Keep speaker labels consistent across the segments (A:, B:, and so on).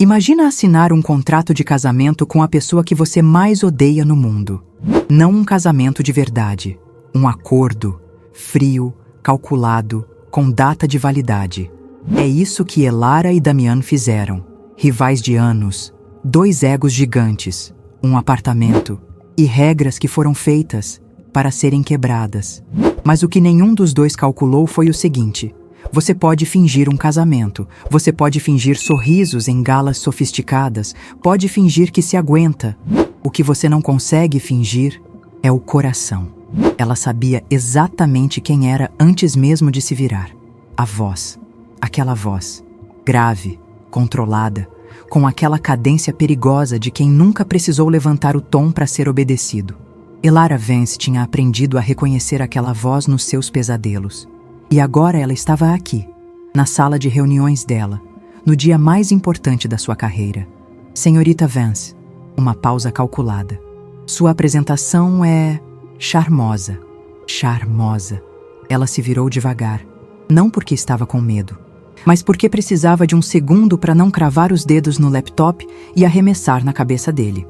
A: Imagina assinar um contrato de casamento com a pessoa que você mais odeia no mundo. Não um casamento de verdade. Um acordo, frio, calculado, com data de validade. É isso que Elara e Damian fizeram. Rivais de anos, 2 egos gigantes, um apartamento e regras que foram feitas para serem quebradas. Mas o que nenhum dos dois calculou foi o seguinte: você pode fingir um casamento, você pode fingir sorrisos em galas sofisticadas, pode fingir que se aguenta. O que você não consegue fingir é o coração. Ela sabia exatamente quem era antes mesmo de se virar. A voz, aquela voz, grave, controlada, com aquela cadência perigosa de quem nunca precisou levantar o tom para ser obedecido. Elara Vance tinha aprendido a reconhecer aquela voz nos seus pesadelos. E agora ela estava aqui, na sala de reuniões dela, no dia mais importante da sua carreira. Senhorita Vance, uma pausa calculada. Sua apresentação é charmosa. Charmosa. Ela se virou devagar, não porque estava com medo, mas porque precisava de um segundo para não cravar os dedos no laptop e arremessar na cabeça dele.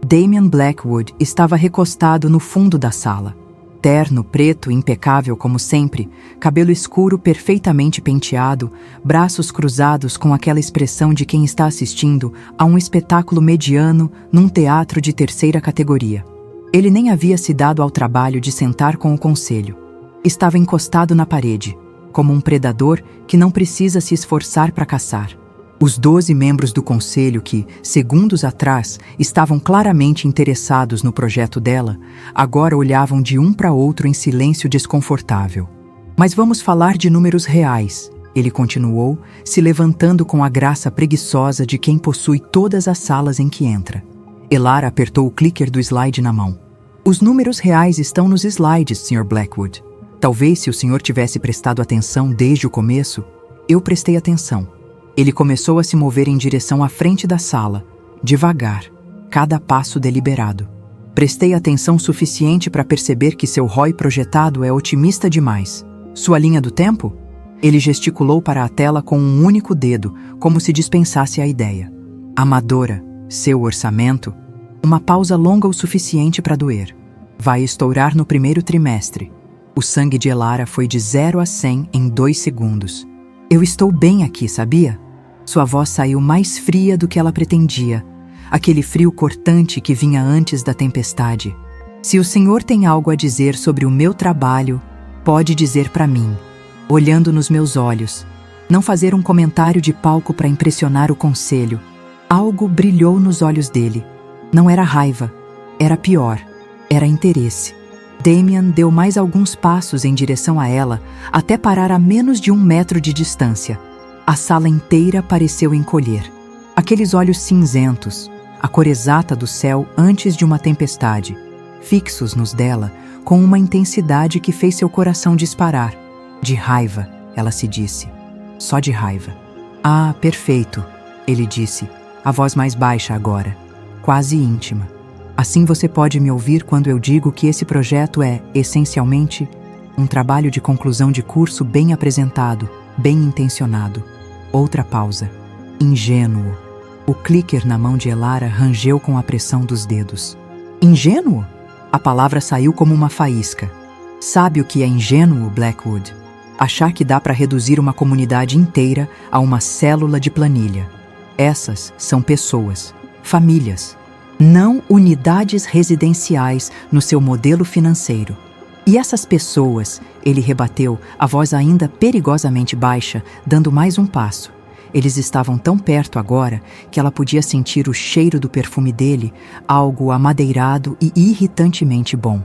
A: Damian Blackwood estava recostado no fundo da sala. Terno preto impecável como sempre, cabelo escuro perfeitamente penteado, braços cruzados com aquela expressão de quem está assistindo a um espetáculo mediano num teatro de 3ª categoria. Ele nem havia se dado ao trabalho de sentar com o conselho. Estava encostado na parede, como um predador que não precisa se esforçar para caçar. Os 12 membros do conselho que, segundos atrás, estavam claramente interessados no projeto dela, agora olhavam de um para outro em silêncio desconfortável. Mas vamos falar de números reais, ele continuou, se levantando com a graça preguiçosa de quem possui todas as salas em que entra. Elara apertou o clicker do slide na mão. Os números reais estão nos slides, Sr. Blackwood. Talvez se o senhor tivesse prestado atenção desde o começo, eu prestei atenção. Ele começou a se mover em direção à frente da sala, devagar, cada passo deliberado. Prestei atenção suficiente para perceber que seu ROI projetado é otimista demais. Sua linha do tempo? Ele gesticulou para a tela com um único dedo, como se dispensasse a ideia. Amadora, seu orçamento? Uma pausa longa o suficiente para doer. Vai estourar no primeiro trimestre. O sangue de Elara foi de 0 a 100 em 2 segundos. Eu estou bem aqui, sabia? Sua voz saiu mais fria do que ela pretendia. Aquele frio cortante que vinha antes da tempestade. Se o senhor tem algo a dizer sobre o meu trabalho, pode dizer para mim, olhando nos meus olhos. Não fazer um comentário de palco para impressionar o conselho. Algo brilhou nos olhos dele. Não era raiva, era pior, era interesse. Damian deu mais alguns passos em direção a ela, até parar a menos de 1 metro de distância. A sala inteira pareceu encolher. Aqueles olhos cinzentos, a cor exata do céu antes de uma tempestade, fixos nos dela, com uma intensidade que fez seu coração disparar. De raiva, ela se disse. Só de raiva. Ah, perfeito, ele disse, a voz mais baixa agora, quase íntima. Assim você pode me ouvir quando eu digo que esse projeto é, essencialmente, um trabalho de conclusão de curso bem apresentado, bem intencionado. Outra pausa. Ingênuo. O clicker na mão de Elara rangeu com a pressão dos dedos. Ingênuo? A palavra saiu como uma faísca. Sabe o que é ingênuo, Blackwood? Achar que dá para reduzir uma comunidade inteira a uma célula de planilha. Essas são pessoas, famílias. Não unidades residenciais no seu modelo financeiro. E essas pessoas, ele rebateu, a voz ainda perigosamente baixa, dando mais um passo. Eles estavam tão perto agora que ela podia sentir o cheiro do perfume dele, algo amadeirado e irritantemente bom.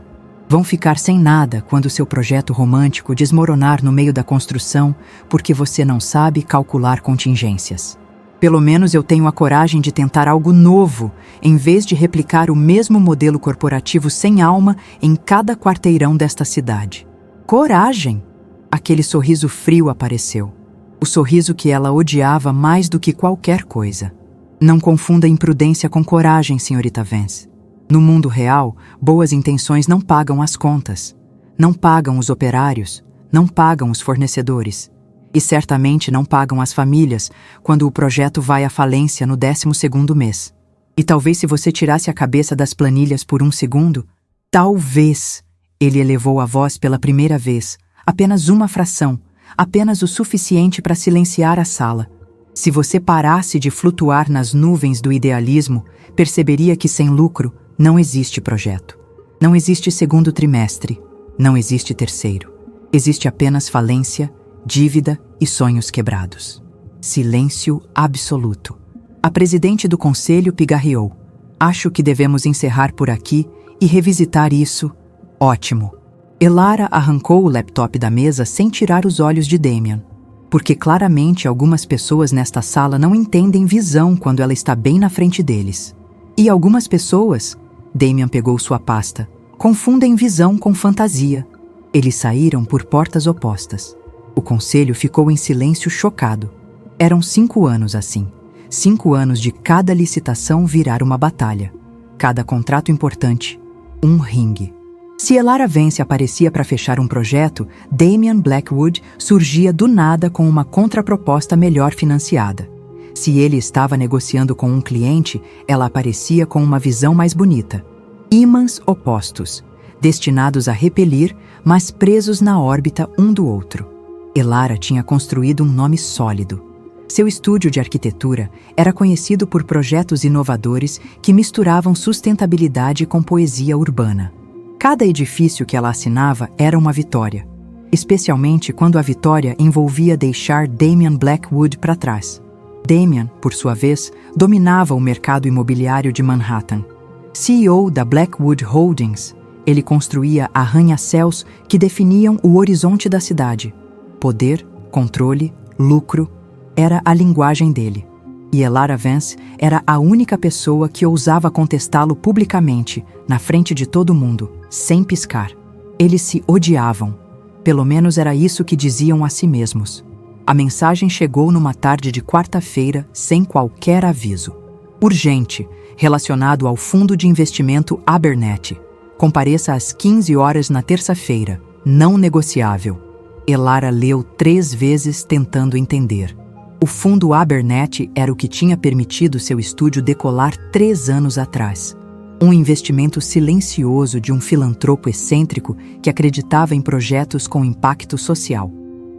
A: Vão ficar sem nada quando seu projeto romântico desmoronar no meio da construção porque você não sabe calcular contingências. Pelo menos eu tenho a coragem de tentar algo novo, em vez de replicar o mesmo modelo corporativo sem alma em cada quarteirão desta cidade. Coragem! Aquele sorriso frio apareceu. O sorriso que ela odiava mais do que qualquer coisa. Não confunda imprudência com coragem, senhorita Vance. No mundo real, boas intenções não pagam as contas. Não pagam os operários, não pagam os fornecedores. E certamente não pagam as famílias quando o projeto vai à falência no 12º mês. E talvez se você tirasse a cabeça das planilhas por um segundo, talvez, ele elevou a voz pela primeira vez, apenas uma fração, apenas o suficiente para silenciar a sala. Se você parasse de flutuar nas nuvens do idealismo, perceberia que sem lucro não existe projeto. Não existe segundo trimestre, não existe terceiro. Existe apenas falência, dívida e sonhos quebrados. Silêncio absoluto. A presidente do conselho pigarreou. Acho que devemos encerrar por aqui e revisitar isso. Ótimo. Elara arrancou o laptop da mesa sem tirar os olhos de Damian. Porque claramente algumas pessoas nesta sala não entendem visão quando ela está bem na frente deles. E algumas pessoas, Damian pegou sua pasta, confundem visão com fantasia. Eles saíram por portas opostas. O conselho ficou em silêncio chocado. Eram 5 anos assim. 5 anos de cada licitação virar uma batalha. Cada contrato importante, um ringue. Se Elara Vance aparecia para fechar um projeto, Damian Blackwood surgia do nada com uma contraproposta melhor financiada. Se ele estava negociando com um cliente, ela aparecia com uma visão mais bonita. Ímãs opostos, destinados a repelir, mas presos na órbita um do outro. Elara tinha construído um nome sólido. Seu estúdio de arquitetura era conhecido por projetos inovadores que misturavam sustentabilidade com poesia urbana. Cada edifício que ela assinava era uma vitória, especialmente quando a vitória envolvia deixar Damian Blackwood para trás. Damian, por sua vez, dominava o mercado imobiliário de Manhattan. CEO da Blackwood Holdings, ele construía arranha-céus que definiam o horizonte da cidade. Poder, controle, lucro, era a linguagem dele. E Elara Vance era a única pessoa que ousava contestá-lo publicamente, na frente de todo mundo, sem piscar. Eles se odiavam. Pelo menos era isso que diziam a si mesmos. A mensagem chegou numa tarde de quarta-feira, sem qualquer aviso. Urgente, relacionado ao fundo de investimento Abernathy. Compareça às 15 horas na terça-feira. Não negociável. Elara leu 3 vezes tentando entender. O fundo Abernathy era o que tinha permitido seu estúdio decolar 3 anos atrás. Um investimento silencioso de um filantropo excêntrico que acreditava em projetos com impacto social.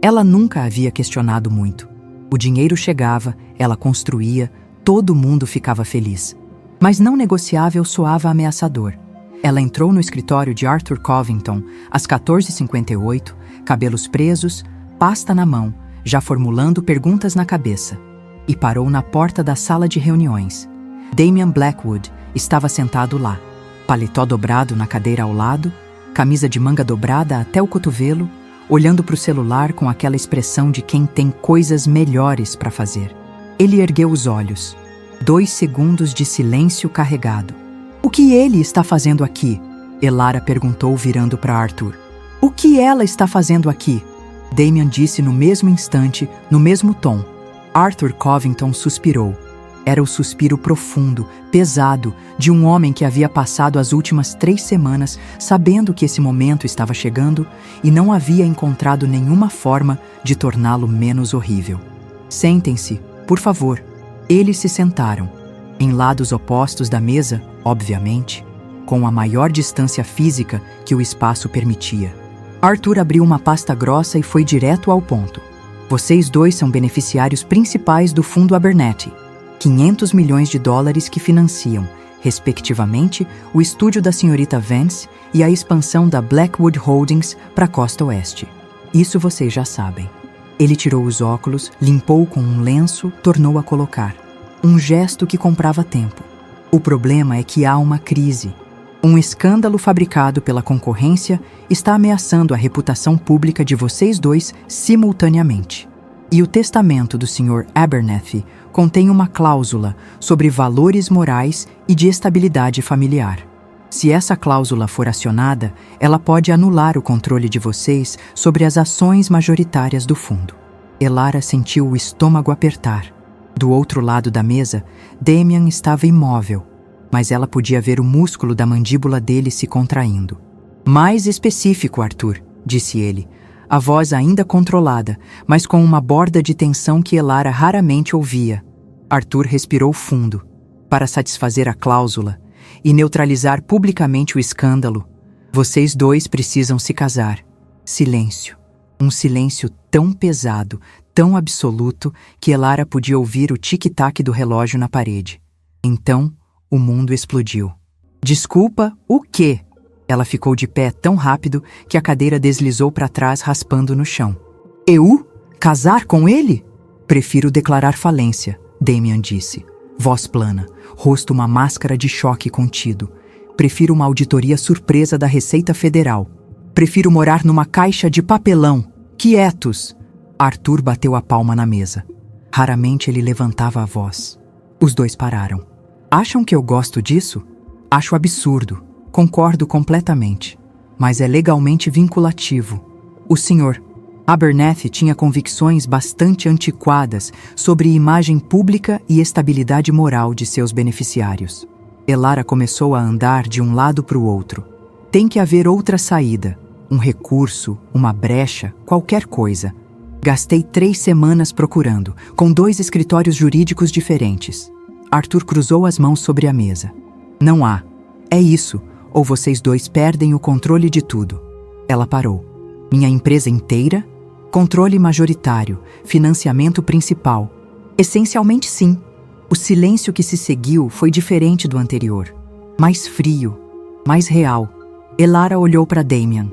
A: Ela nunca havia questionado muito. O dinheiro chegava, ela construía, todo mundo ficava feliz. Mas não negociável soava ameaçador. Ela entrou no escritório de Arthur Covington às 14h58, cabelos presos, pasta na mão, já formulando perguntas na cabeça, e parou na porta da sala de reuniões. Damian Blackwood estava sentado lá, paletó dobrado na cadeira ao lado, camisa de manga dobrada até o cotovelo, olhando para o celular com aquela expressão de quem tem coisas melhores para fazer. Ele ergueu os olhos. 2 segundos de silêncio carregado. "O que ele está fazendo aqui?" Elara perguntou virando para Arthur. "O que ela está fazendo aqui?" Damian disse no mesmo instante, no mesmo tom. Arthur Covington suspirou. Era o suspiro profundo, pesado, de um homem que havia passado as últimas 3 semanas sabendo que esse momento estava chegando e não havia encontrado nenhuma forma de torná-lo menos horrível. "Sentem-se, por favor." Eles se sentaram, em lados opostos da mesa, obviamente, com a maior distância física que o espaço permitia. Arthur abriu uma pasta grossa e foi direto ao ponto. "Vocês 2 são beneficiários principais do fundo Abernathy. 500 milhões de dólares que financiam, respectivamente, o estúdio da senhorita Vance e a expansão da Blackwood Holdings para a costa oeste. Isso vocês já sabem." Ele tirou os óculos, limpou com um lenço, tornou a colocar. Um gesto que comprava tempo. "O problema é que há uma crise. Um escândalo fabricado pela concorrência está ameaçando a reputação pública de vocês 2 simultaneamente. E o testamento do Sr. Abernathy contém uma cláusula sobre valores morais e de estabilidade familiar. Se essa cláusula for acionada, ela pode anular o controle de vocês sobre as ações majoritárias do fundo." Elara sentiu o estômago apertar. Do outro lado da mesa, Damian estava imóvel, mas ela podia ver o músculo da mandíbula dele se contraindo. "Mais específico, Arthur", disse ele. a voz ainda controlada, mas com uma borda de tensão que Elara raramente ouvia. Arthur respirou fundo. Para satisfazer a cláusula e neutralizar publicamente o escândalo, vocês dois precisam se casar. Silêncio. Um silêncio tão pesado, tão absoluto, que Elara podia ouvir o tic-tac do relógio na parede. Então, o mundo explodiu. Desculpa, o quê? Ela ficou de pé tão rápido que a cadeira deslizou para trás, raspando no chão. Eu? Casar com ele? Prefiro declarar falência, Damian disse. Voz plana, rosto uma máscara de choque contido. Prefiro uma auditoria surpresa da Receita Federal. Prefiro morar numa caixa de papelão. Quietos! Arthur bateu a palma na mesa. Raramente ele levantava a voz. Os dois pararam. Acham que eu gosto disso? Acho absurdo. Concordo completamente. Mas é legalmente vinculativo. O Sr. Abernathy tinha convicções bastante antiquadas sobre imagem pública e estabilidade moral de seus beneficiários. Elara começou a andar de um lado para o outro. Tem que haver outra saída. Um recurso, uma brecha, qualquer coisa. Gastei 3 semanas procurando, com 2 escritórios jurídicos diferentes. Arthur cruzou as mãos sobre a mesa. Não há. É isso, ou vocês dois perdem o controle de tudo. Ela parou. Minha empresa inteira? Controle majoritário, financiamento principal. Essencialmente sim. O silêncio que se seguiu foi diferente do anterior. Mais frio, mais real. Elara olhou para Damian.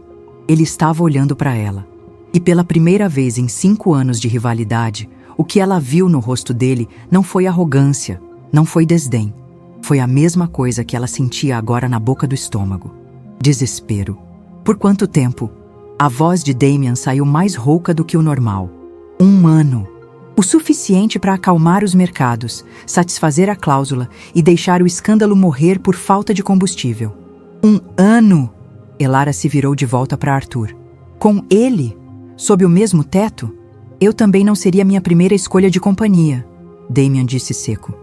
A: Ele estava olhando para ela. E pela primeira vez em 5 anos de rivalidade, o que ela viu no rosto dele não foi arrogância, não foi desdém. Foi a mesma coisa que ela sentia agora na boca do estômago. Desespero. Por quanto tempo? A voz de Damian saiu mais rouca do que o normal. 1 ano. O suficiente para acalmar os mercados, satisfazer a cláusula e deixar o escândalo morrer por falta de combustível. 1 ano! Elara se virou de volta para Arthur. Com ele? Sob o mesmo teto? Eu também não seria minha primeira escolha de companhia, Damian disse seco.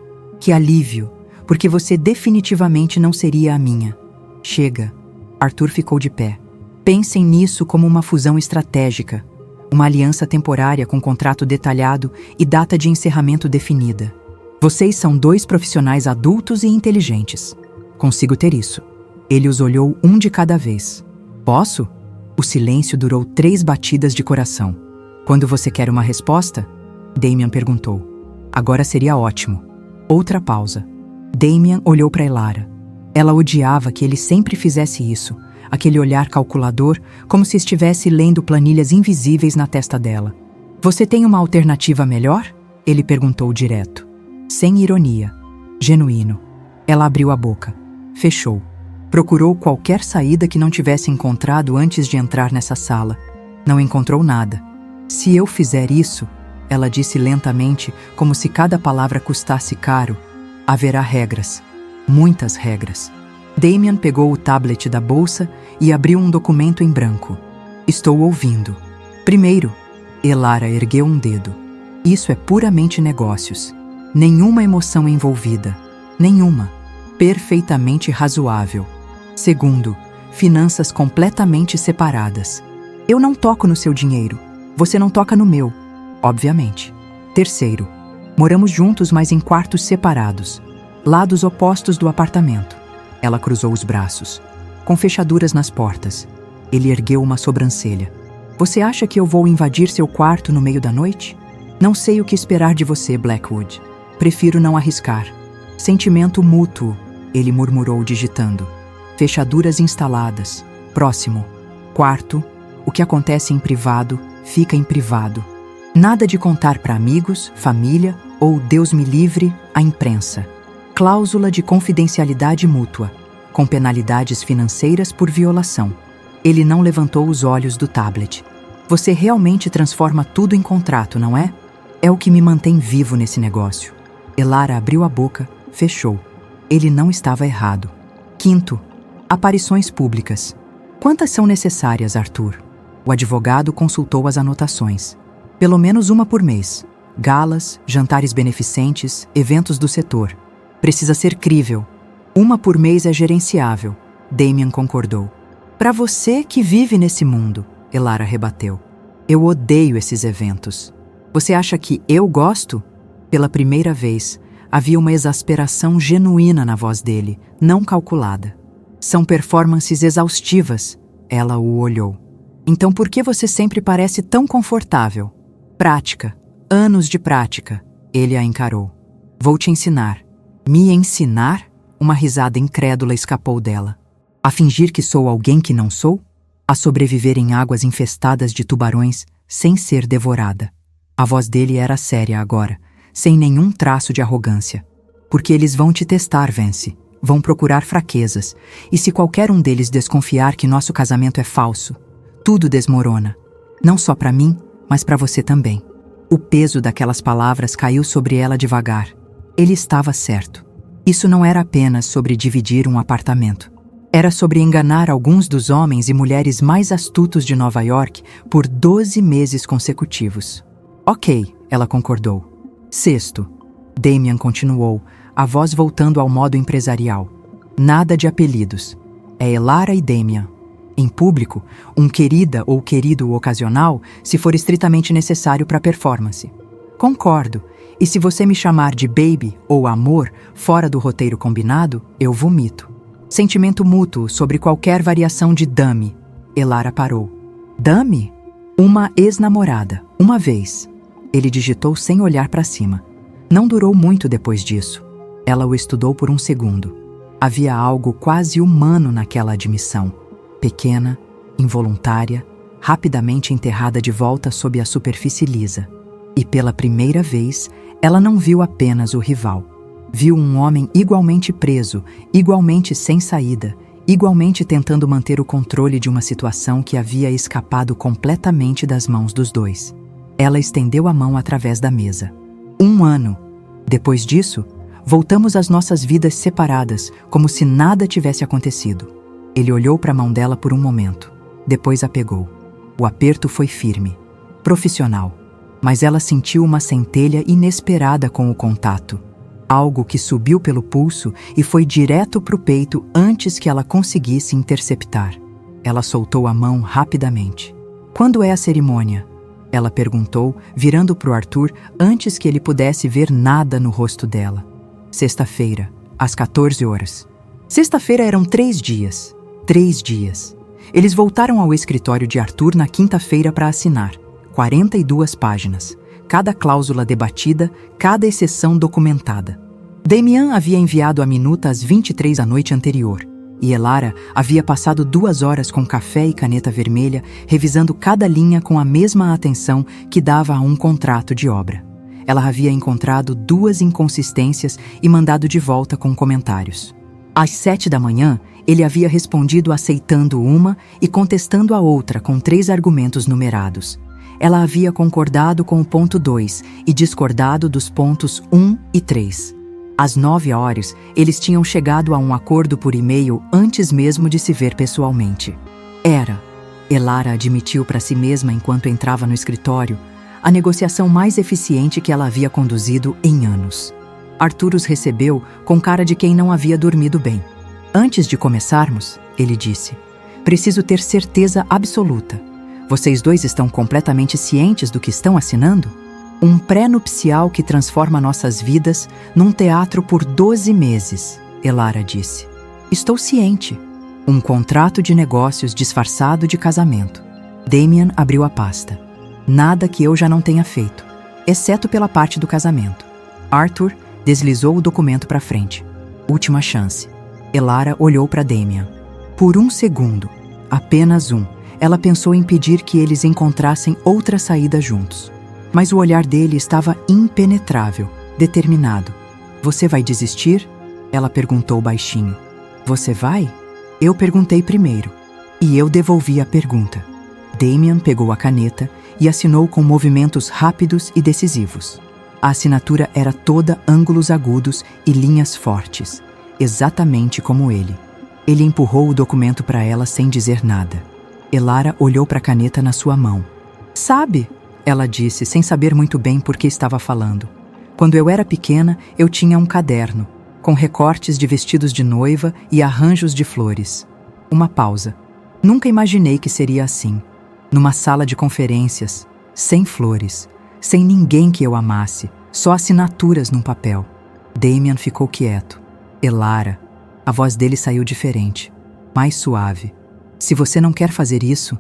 A: Que alívio, porque você definitivamente não seria a minha. Chega. Arthur ficou de pé. Pensem nisso como uma fusão estratégica, uma aliança temporária com contrato detalhado e data de encerramento definida. Vocês são 2 profissionais adultos e inteligentes. Consigo ter isso. Ele os olhou um de cada vez. Posso? O silêncio durou 3 batidas de coração. Quando você quer uma resposta? Damian perguntou. Agora seria ótimo. Outra pausa. Damian olhou para Elara. Ela odiava que ele sempre fizesse isso, aquele olhar calculador, como se estivesse lendo planilhas invisíveis na testa dela. Você tem uma alternativa melhor? Ele perguntou direto. Sem ironia. Genuíno. Ela abriu a boca. Fechou. Procurou qualquer saída que não tivesse encontrado antes de entrar nessa sala. Não encontrou nada. Se eu fizer isso, ela disse lentamente, como se cada palavra custasse caro, haverá regras. Muitas regras. Damian pegou o tablet da bolsa e abriu um documento em branco. Estou ouvindo. Primeiro, Elara ergueu um dedo. Isso é puramente negócios. Nenhuma emoção envolvida. Nenhuma. Perfeitamente razoável. Segundo, finanças completamente separadas. Eu não toco no seu dinheiro. Você não toca no meu. Obviamente. Terceiro, moramos juntos, mas em quartos separados. Lados opostos do apartamento. Ela cruzou os braços. Com fechaduras nas portas. Ele ergueu uma sobrancelha. Você acha que eu vou invadir seu quarto no meio da noite? Não sei o que esperar de você, Blackwood. Prefiro não arriscar. Sentimento mútuo, ele murmurou digitando. Fechaduras instaladas. Próximo. Quarto. O que acontece em privado, fica em privado. Nada de contar para amigos, família ou, Deus me livre, a imprensa. Cláusula de confidencialidade mútua, com penalidades financeiras por violação. Ele não levantou os olhos do tablet. Você realmente transforma tudo em contrato, não é? É o que me mantém vivo nesse negócio. Elara abriu a boca, fechou. Ele não estava errado. Quinto, aparições públicas. Quantas são necessárias, Arthur? O advogado consultou as anotações. Pelo menos uma por mês. Galas, jantares beneficentes, eventos do setor. Precisa ser crível. Uma por mês é gerenciável. Damian concordou. Para você que vive nesse mundo, Elara rebateu. Eu odeio esses eventos. Você acha que eu gosto? Pela primeira vez, havia uma exasperação genuína na voz dele, não calculada. São performances exaustivas. Ela o olhou. Então por que você sempre parece tão confortável? Prática. Anos de prática. Ele a encarou. Vou te ensinar. Me ensinar? Uma risada incrédula escapou dela. A fingir que sou alguém que não sou? A sobreviver em águas infestadas de tubarões sem ser devorada. A voz dele era séria agora, sem nenhum traço de arrogância. Porque eles vão te testar, Vance. Vão procurar fraquezas. E se qualquer um deles desconfiar que nosso casamento é falso, tudo desmorona. Não só para mim, mas para você também. O peso daquelas palavras caiu sobre ela devagar. Ele estava certo. Isso não era apenas sobre dividir um apartamento. Era sobre enganar alguns dos homens e mulheres mais astutos de Nova York por 12 meses consecutivos. Ok, ela concordou. Sexto, Damian continuou, a voz voltando ao modo empresarial. Nada de apelidos. É Elara e Damian. Em público, um querida ou querido ocasional, se for estritamente necessário para a performance. Concordo. E se você me chamar de baby ou amor fora do roteiro combinado, eu vomito. Sentimento mútuo sobre qualquer variação de dame. Elara parou. Dame? Uma ex-namorada. Uma vez. Ele digitou sem olhar para cima. Não durou muito depois disso. Ela o estudou por um segundo. Havia algo quase humano naquela admissão. Pequena, involuntária, rapidamente enterrada de volta sob a superfície lisa. E pela primeira vez, ela não viu apenas o rival. Viu um homem igualmente preso, igualmente sem saída, igualmente tentando manter o controle de uma situação que havia escapado completamente das mãos dos dois. Ela estendeu a mão através da mesa. 1 ano. Depois disso, voltamos às nossas vidas separadas, como se nada tivesse acontecido. Ele olhou para a mão dela por um momento. Depois a pegou. O aperto foi firme, profissional. Mas ela sentiu uma centelha inesperada com o contato. Algo que subiu pelo pulso e foi direto para o peito antes que ela conseguisse interceptar. Ela soltou a mão rapidamente. Quando é a cerimônia? Ela perguntou, virando para o Arthur antes que ele pudesse ver nada no rosto dela. Sexta-feira, às 14 horas. Sexta-feira eram 3 dias. 3 dias. Eles voltaram ao escritório de Arthur na quinta-feira para assinar. 42 páginas. Cada cláusula debatida, cada exceção documentada. Damian havia enviado a minuta às 23 da noite anterior. E Elara havia passado 2 horas com café e caneta vermelha, revisando cada linha com a mesma atenção que dava a um contrato de obra. Ela havia encontrado 2 inconsistências e mandado de volta com comentários. Às 7 da manhã, ele havia respondido aceitando uma e contestando a outra com 3 argumentos numerados. Ela havia concordado com o ponto 2 e discordado dos pontos 1 e 3. Às 9 horas, eles tinham chegado a um acordo por e-mail antes mesmo de se ver pessoalmente. Elara admitiu para si mesma enquanto entrava no escritório, a negociação mais eficiente que ela havia conduzido em anos. Arthur os recebeu com cara de quem não havia dormido bem. Antes de começarmos, ele disse, preciso ter certeza absoluta. Vocês dois estão completamente cientes do que estão assinando? Um pré-nupcial que transforma nossas vidas num teatro por 12 meses, Elara disse. Estou ciente. Um contrato de negócios disfarçado de casamento. Damian abriu a pasta. Nada que eu já não tenha feito, exceto pela parte do casamento. Arthur deslizou o documento para frente. Última chance. Elara olhou para Damian. Por um segundo, apenas um, ela pensou em pedir que eles encontrassem outra saída juntos. Mas o olhar dele estava impenetrável, determinado. Você vai desistir? Ela perguntou baixinho. Você vai? Eu perguntei primeiro. E eu devolvi a pergunta. Damian pegou a caneta e assinou com movimentos rápidos e decisivos. A assinatura era toda ângulos agudos e linhas fortes, exatamente como ele. Ele empurrou o documento para ela sem dizer nada. Elara olhou para a caneta na sua mão. Sabe? Ela disse, sem saber muito bem por que estava falando. Quando eu era pequena, eu tinha um caderno, com recortes de vestidos de noiva e arranjos de flores. Uma pausa. Nunca imaginei que seria assim. numa sala de conferências, sem flores, sem ninguém que eu amasse, só assinaturas num papel. Damien ficou quieto. Elara, a voz dele saiu diferente, mais suave. Se você não quer fazer isso...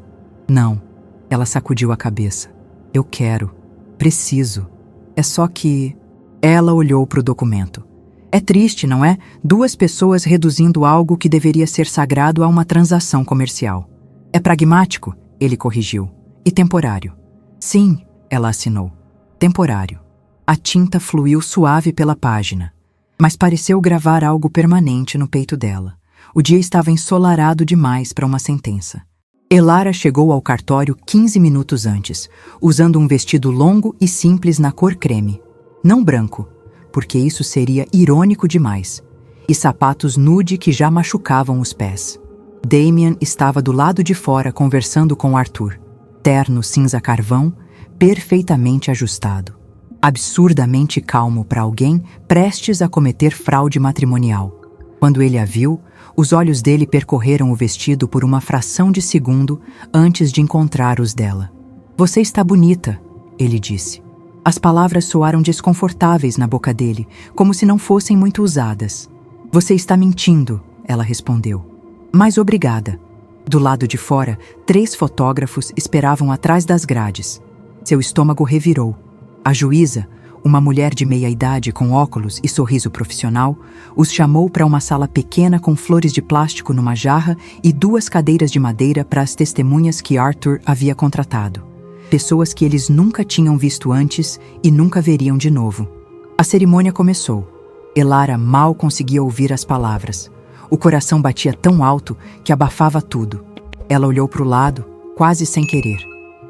A: Não. Ela sacudiu a cabeça. Eu quero. Preciso. É só que... Ela olhou para o documento. É triste, não é? 2 pessoas reduzindo algo que deveria ser sagrado a uma transação comercial. É pragmático, ele corrigiu. E temporário. Sim, ela assinou. Temporário. A tinta fluiu suave pela página, mas pareceu gravar algo permanente no peito dela. O dia estava ensolarado demais para uma sentença. Elara chegou ao cartório 15 minutos antes, usando um vestido longo e simples na cor creme. Não branco, porque isso seria irônico demais, e sapatos nude que já machucavam os pés. Damien estava do lado de fora conversando com Arthur, terno cinza carvão, perfeitamente ajustado. Absurdamente calmo para alguém prestes a cometer fraude matrimonial. Quando ele a viu, os olhos dele percorreram o vestido por uma fração de segundo antes de encontrar os dela. Você está bonita, ele disse. As palavras soaram desconfortáveis na boca dele, como se não fossem muito usadas. Você está mentindo, ela respondeu. Mas obrigada. Do lado de fora, 3 fotógrafos esperavam atrás das grades. Seu estômago revirou. A juíza, uma mulher de meia-idade com óculos e sorriso profissional, os chamou para uma sala pequena com flores de plástico numa jarra e 2 cadeiras de madeira para as testemunhas que Arthur havia contratado. Pessoas que eles nunca tinham visto antes e nunca veriam de novo. A cerimônia começou. Elara mal conseguia ouvir as palavras. O coração batia tão alto que abafava tudo. Ela olhou para o lado, quase sem querer.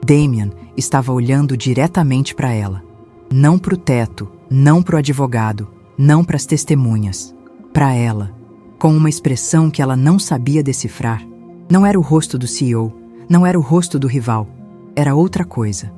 A: Damien estava olhando diretamente para ela. Não para o teto, não para o advogado, não para as testemunhas. Para ela, com uma expressão que ela não sabia decifrar. Não era o rosto do CEO, não era o rosto do rival. Era outra coisa.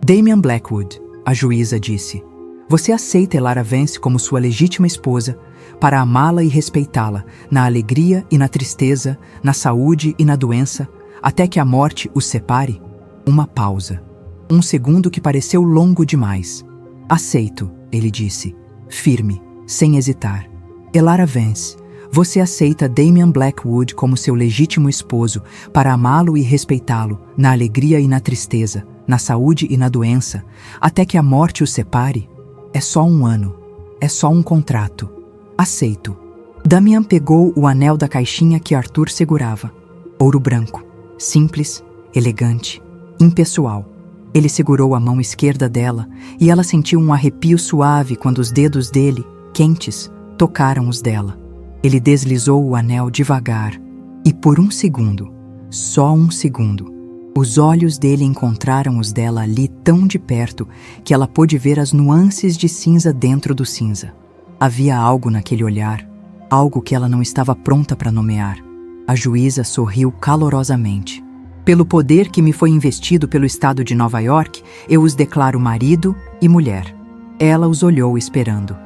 A: Damien Blackwood, a juíza disse. Você aceita Elara Vance como sua legítima esposa para amá-la e respeitá-la, na alegria e na tristeza, na saúde e na doença, até que a morte os separe? Uma pausa. Um segundo que pareceu longo demais. Aceito, ele disse, firme, sem hesitar. Elara Vance, você aceita Damien Blackwood como seu legítimo esposo para amá-lo e respeitá-lo, na alegria e na tristeza, na saúde e na doença, até que a morte os separe? É só 1 ano. É só um contrato. Aceito. Damien pegou o anel da caixinha que Arthur segurava. Ouro branco. Simples, elegante, impessoal. Ele segurou a mão esquerda dela e ela sentiu um arrepio suave quando os dedos dele, quentes, tocaram os dela. Ele deslizou o anel devagar e por 1 segundo, só 1 segundo, os olhos dele encontraram os dela ali tão de perto que ela pôde ver as nuances de cinza dentro do cinza. Havia algo naquele olhar, algo que ela não estava pronta para nomear. A juíza sorriu calorosamente. Pelo poder que me foi investido pelo estado de Nova York, eu os declaro marido e mulher. Ela os olhou esperando.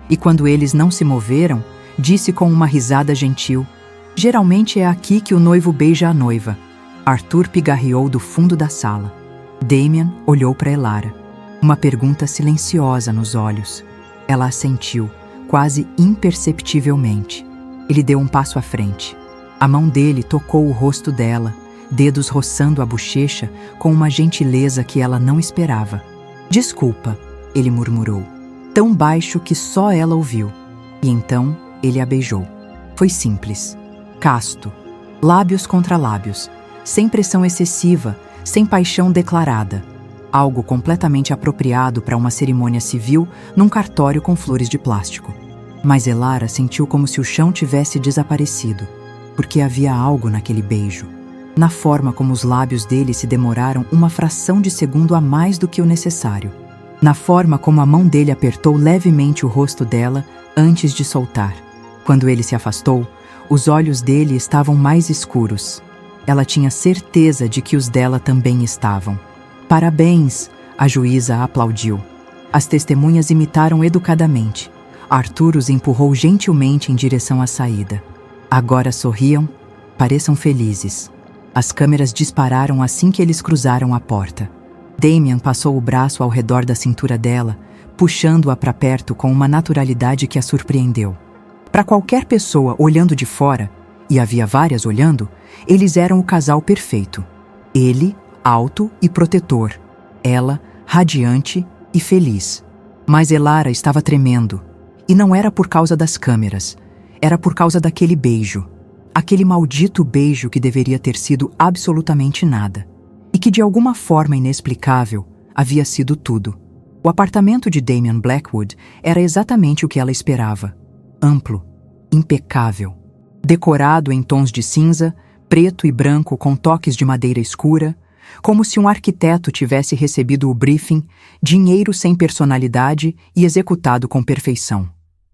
A: E quando eles não se moveram, disse com uma risada gentil, geralmente é aqui que o noivo beija a noiva. Arthur pigarreou do fundo da sala. Damien olhou para Elara. Uma pergunta silenciosa nos olhos. Ela assentiu, quase imperceptivelmente. Ele deu um passo à frente. A mão dele tocou o rosto dela, dedos roçando a bochecha com uma gentileza que ela não esperava. Desculpa, ele murmurou, tão baixo que só ela ouviu. E então ele a beijou. Foi simples, casto, lábios contra lábios, sem pressão excessiva, sem paixão declarada. Algo completamente apropriado para uma cerimônia civil num cartório com flores de plástico. Mas Elara sentiu como se o chão tivesse desaparecido, porque havia algo naquele beijo. Na forma como os lábios dele se demoraram uma fração de segundo a mais do que o necessário. Na forma como a mão dele apertou levemente o rosto dela antes de soltar. Quando ele se afastou, os olhos dele estavam mais escuros. Ela tinha certeza de que os dela também estavam. Parabéns, a juíza aplaudiu. As testemunhas imitaram educadamente. Arthur os empurrou gentilmente em direção à saída. Agora sorriam, pareçam felizes. As câmeras dispararam assim que eles cruzaram a porta. Damien passou o braço ao redor da cintura dela, puxando-a para perto com uma naturalidade que a surpreendeu. Para qualquer pessoa olhando de fora, e havia várias olhando, eles eram o casal perfeito. Ele, alto e protetor. Ela, radiante e feliz. Mas Elara estava tremendo. E não era por causa das câmeras. Era por causa daquele beijo. Aquele maldito beijo que deveria ter sido absolutamente nada. E que de alguma forma inexplicável havia sido tudo. O apartamento de Damien Blackwood era exatamente o que ela esperava. Amplo, impecável, decorado em tons de cinza, preto e branco com toques de madeira escura, como se um arquiteto tivesse recebido o briefing, dinheiro sem personalidade e executado com perfeição.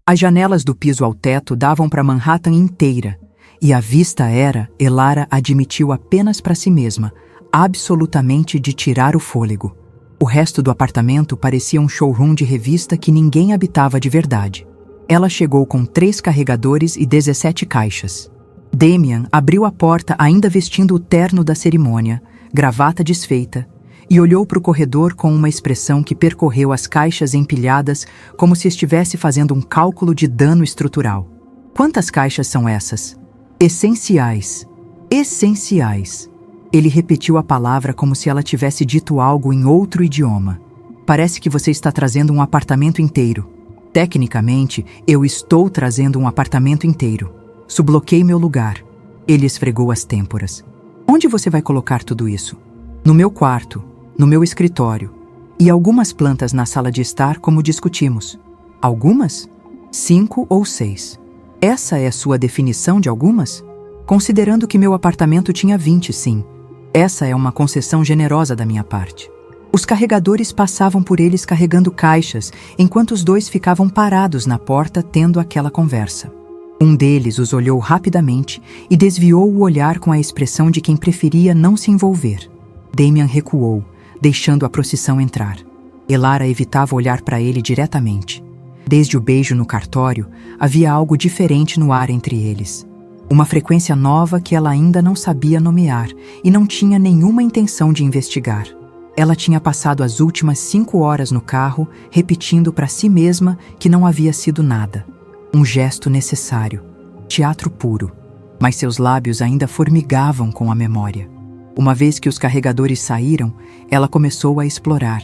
A: As janelas do piso ao teto davam para Manhattan inteira, e a vista era, Elara admitiu apenas para si mesma, absolutamente de tirar o fôlego. O resto do apartamento parecia um showroom de revista que ninguém habitava de verdade. Ela chegou com 3 carregadores e 17 caixas. Damien abriu a porta ainda vestindo o terno da cerimônia, gravata desfeita, e olhou para o corredor com uma expressão que percorreu as caixas empilhadas como se estivesse fazendo um cálculo de dano estrutural. Quantas caixas são essas? Essenciais. Essenciais. Ele repetiu a palavra como se ela tivesse dito algo em outro idioma. Parece que você está trazendo um apartamento inteiro. Tecnicamente, eu estou trazendo um apartamento inteiro. Subloquei meu lugar. Ele esfregou as têmporas. Onde você vai colocar tudo isso? No meu quarto, no meu escritório. E algumas plantas na sala de estar, como discutimos. Algumas? 5 ou 6. Essa é a sua definição de algumas? Considerando que meu apartamento tinha 20, sim. Essa é uma concessão generosa da minha parte. Os carregadores passavam por eles carregando caixas, enquanto os 2 ficavam parados na porta tendo aquela conversa. Um deles os olhou rapidamente e desviou o olhar com a expressão de quem preferia não se envolver. Damien recuou, deixando a procissão entrar. Elara evitava olhar para ele diretamente. Desde o beijo no cartório, havia algo diferente no ar entre eles. Uma frequência nova que ela ainda não sabia nomear e não tinha nenhuma intenção de investigar. Ela tinha passado as últimas 5 horas no carro, repetindo para si mesma que não havia sido nada. Um gesto necessário. Teatro puro. Mas seus lábios ainda formigavam com a memória. Uma vez que os carregadores saíram, ela começou a explorar.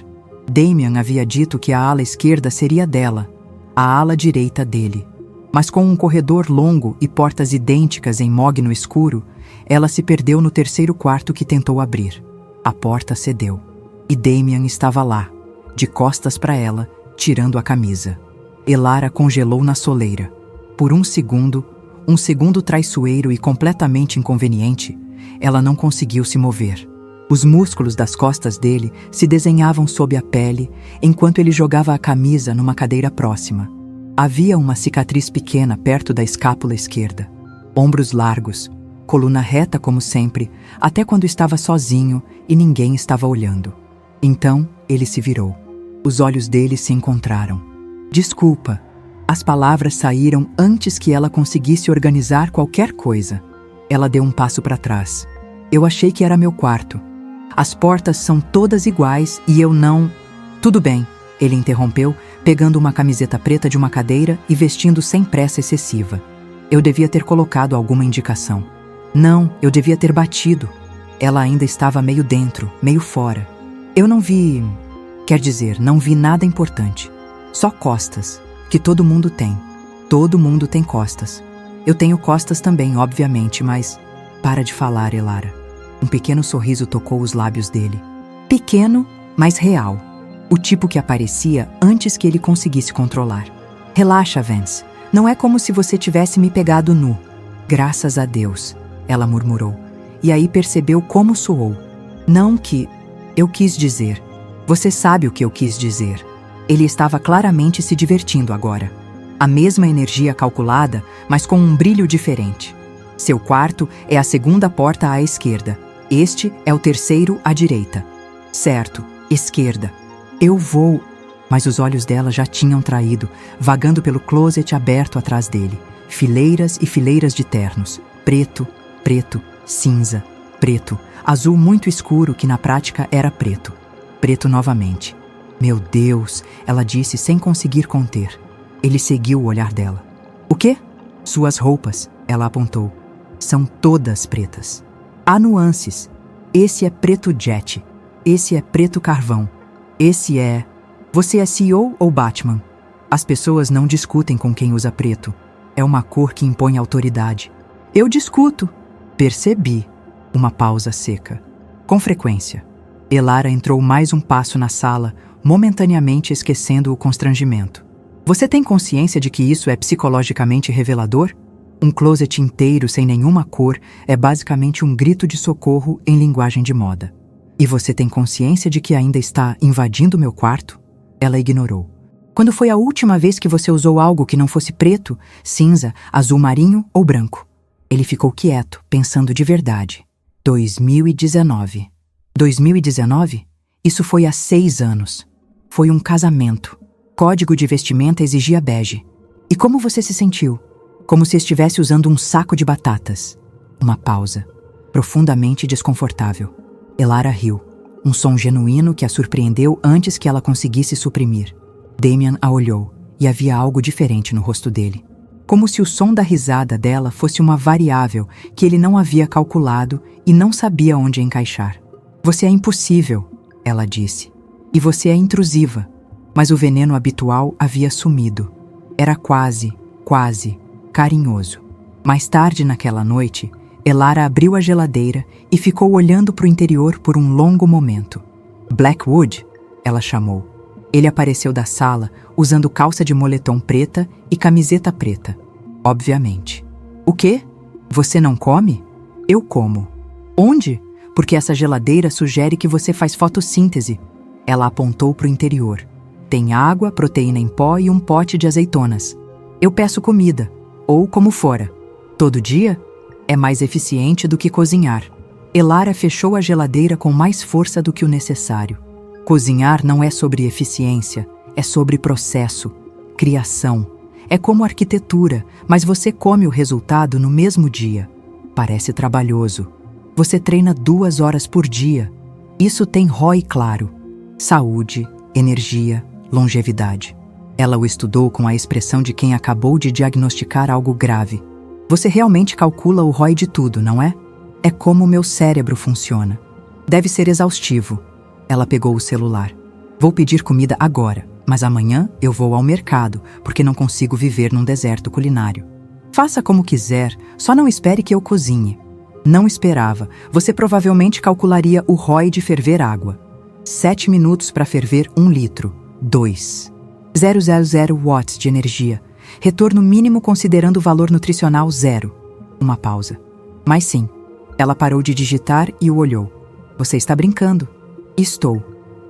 A: Damien havia dito que a ala esquerda seria dela, a ala direita dele. Mas com um corredor longo e portas idênticas em mogno escuro, ela se perdeu no terceiro quarto que tentou abrir. A porta cedeu. E Damien estava lá, de costas para ela, tirando a camisa. Elara congelou na soleira. Por um segundo traiçoeiro e completamente inconveniente, ela não conseguiu se mover. Os músculos das costas dele se desenhavam sob a pele, enquanto ele jogava a camisa numa cadeira próxima. Havia uma cicatriz pequena perto da escápula esquerda. Ombros largos, coluna reta como sempre, até quando estava sozinho e ninguém estava olhando. Então, ele se virou. Os olhos dele se encontraram. Desculpa. As palavras saíram antes que ela conseguisse organizar qualquer coisa. Ela deu um passo para trás. Eu achei que era meu quarto. As portas são todas iguais e eu não... Tudo bem, ele interrompeu, pegando uma camiseta preta de uma cadeira e vestindo sem pressa excessiva. Eu devia ter colocado alguma indicação. Não, eu devia ter batido. Ela ainda estava meio dentro, meio fora. Eu não vi... Quer dizer, não vi nada importante. Só costas, que todo mundo tem. Todo mundo tem costas. Eu tenho costas também, obviamente, mas... Para de falar, Elara. Um pequeno sorriso tocou os lábios dele. Pequeno, mas real. O tipo que aparecia antes que ele conseguisse controlar. Relaxa, Vance. Não é como se você tivesse me pegado nu. Graças a Deus, ela murmurou. E aí percebeu como soou. Não que... Eu quis dizer. Você sabe o que eu quis dizer. Ele estava claramente se divertindo agora. A mesma energia calculada, mas com um brilho diferente. Seu quarto é a segunda porta à esquerda. Este é o terceiro à direita. Certo, esquerda. Eu vou... Mas os olhos dela já tinham traído, vagando pelo closet aberto atrás dele. Fileiras e fileiras de ternos. Preto, preto, cinza. Preto, azul muito escuro que na prática era preto. Preto novamente. Meu Deus, ela disse sem conseguir conter. Ele seguiu o olhar dela. O quê? Suas roupas, ela apontou. São todas pretas. Há nuances. Esse é preto jet. Esse é preto carvão. Esse é... Você é CEO ou Batman? As pessoas não discutem com quem usa preto. É uma cor que impõe autoridade. Eu discuto. Percebi. Uma pausa seca. Com frequência. Elara entrou mais um passo na sala, momentaneamente esquecendo o constrangimento. Você tem consciência de que isso é psicologicamente revelador? Um closet inteiro sem nenhuma cor é basicamente um grito de socorro em linguagem de moda. E você tem consciência de que ainda está invadindo meu quarto? Ela ignorou. Quando foi a última vez que você usou algo que não fosse preto, cinza, azul marinho ou branco? Ele ficou quieto, pensando de verdade. 2019. 2019? Isso foi há 6 anos. Foi um casamento. Código de vestimenta exigia bege. E como você se sentiu? Como se estivesse usando um saco de batatas. Uma pausa. Profundamente desconfortável. Elara riu. Um som genuíno que a surpreendeu antes que ela conseguisse suprimir. Damian a olhou, e havia algo diferente no rosto dele. Como se o som da risada dela fosse uma variável que ele não havia calculado e não sabia onde encaixar. Você é impossível, ela disse. E você é intrusiva. Mas o veneno habitual havia sumido. Era quase carinhoso. Mais tarde naquela noite, Elara abriu a geladeira e ficou olhando para o interior por um longo momento. Blackwood, ela chamou. Ele apareceu da sala usando calça de moletom preta e camiseta preta. Obviamente. O quê? Você não come? Eu como. Onde? Porque essa geladeira sugere que você faz fotossíntese. Ela apontou para o interior. Tem água, proteína em pó e um pote de azeitonas. Eu peço comida, ou como fora. Todo dia? É mais eficiente do que cozinhar. Elara fechou a geladeira com mais força do que o necessário. Cozinhar não é sobre eficiência, é sobre processo, criação. É como arquitetura, mas você come o resultado no mesmo dia. Parece trabalhoso. Você treina 2 horas por dia. Isso tem ROI claro. Saúde, energia, longevidade. Ela o estudou com a expressão de quem acabou de diagnosticar algo grave. Você realmente calcula o ROI de tudo, não é? É como o meu cérebro funciona. Deve ser exaustivo. Ela pegou o celular. Vou pedir comida agora, mas amanhã eu vou ao mercado, porque não consigo viver num deserto culinário. Faça como quiser, só não espere que eu cozinhe. Não esperava. Você provavelmente calcularia o ROI de ferver água. 7 minutos para ferver 1 litro. 2. 000 watts de energia. Retorno mínimo considerando o valor nutricional 0. Uma pausa. Mas sim. Ela parou de digitar e o olhou. Você está brincando? Estou.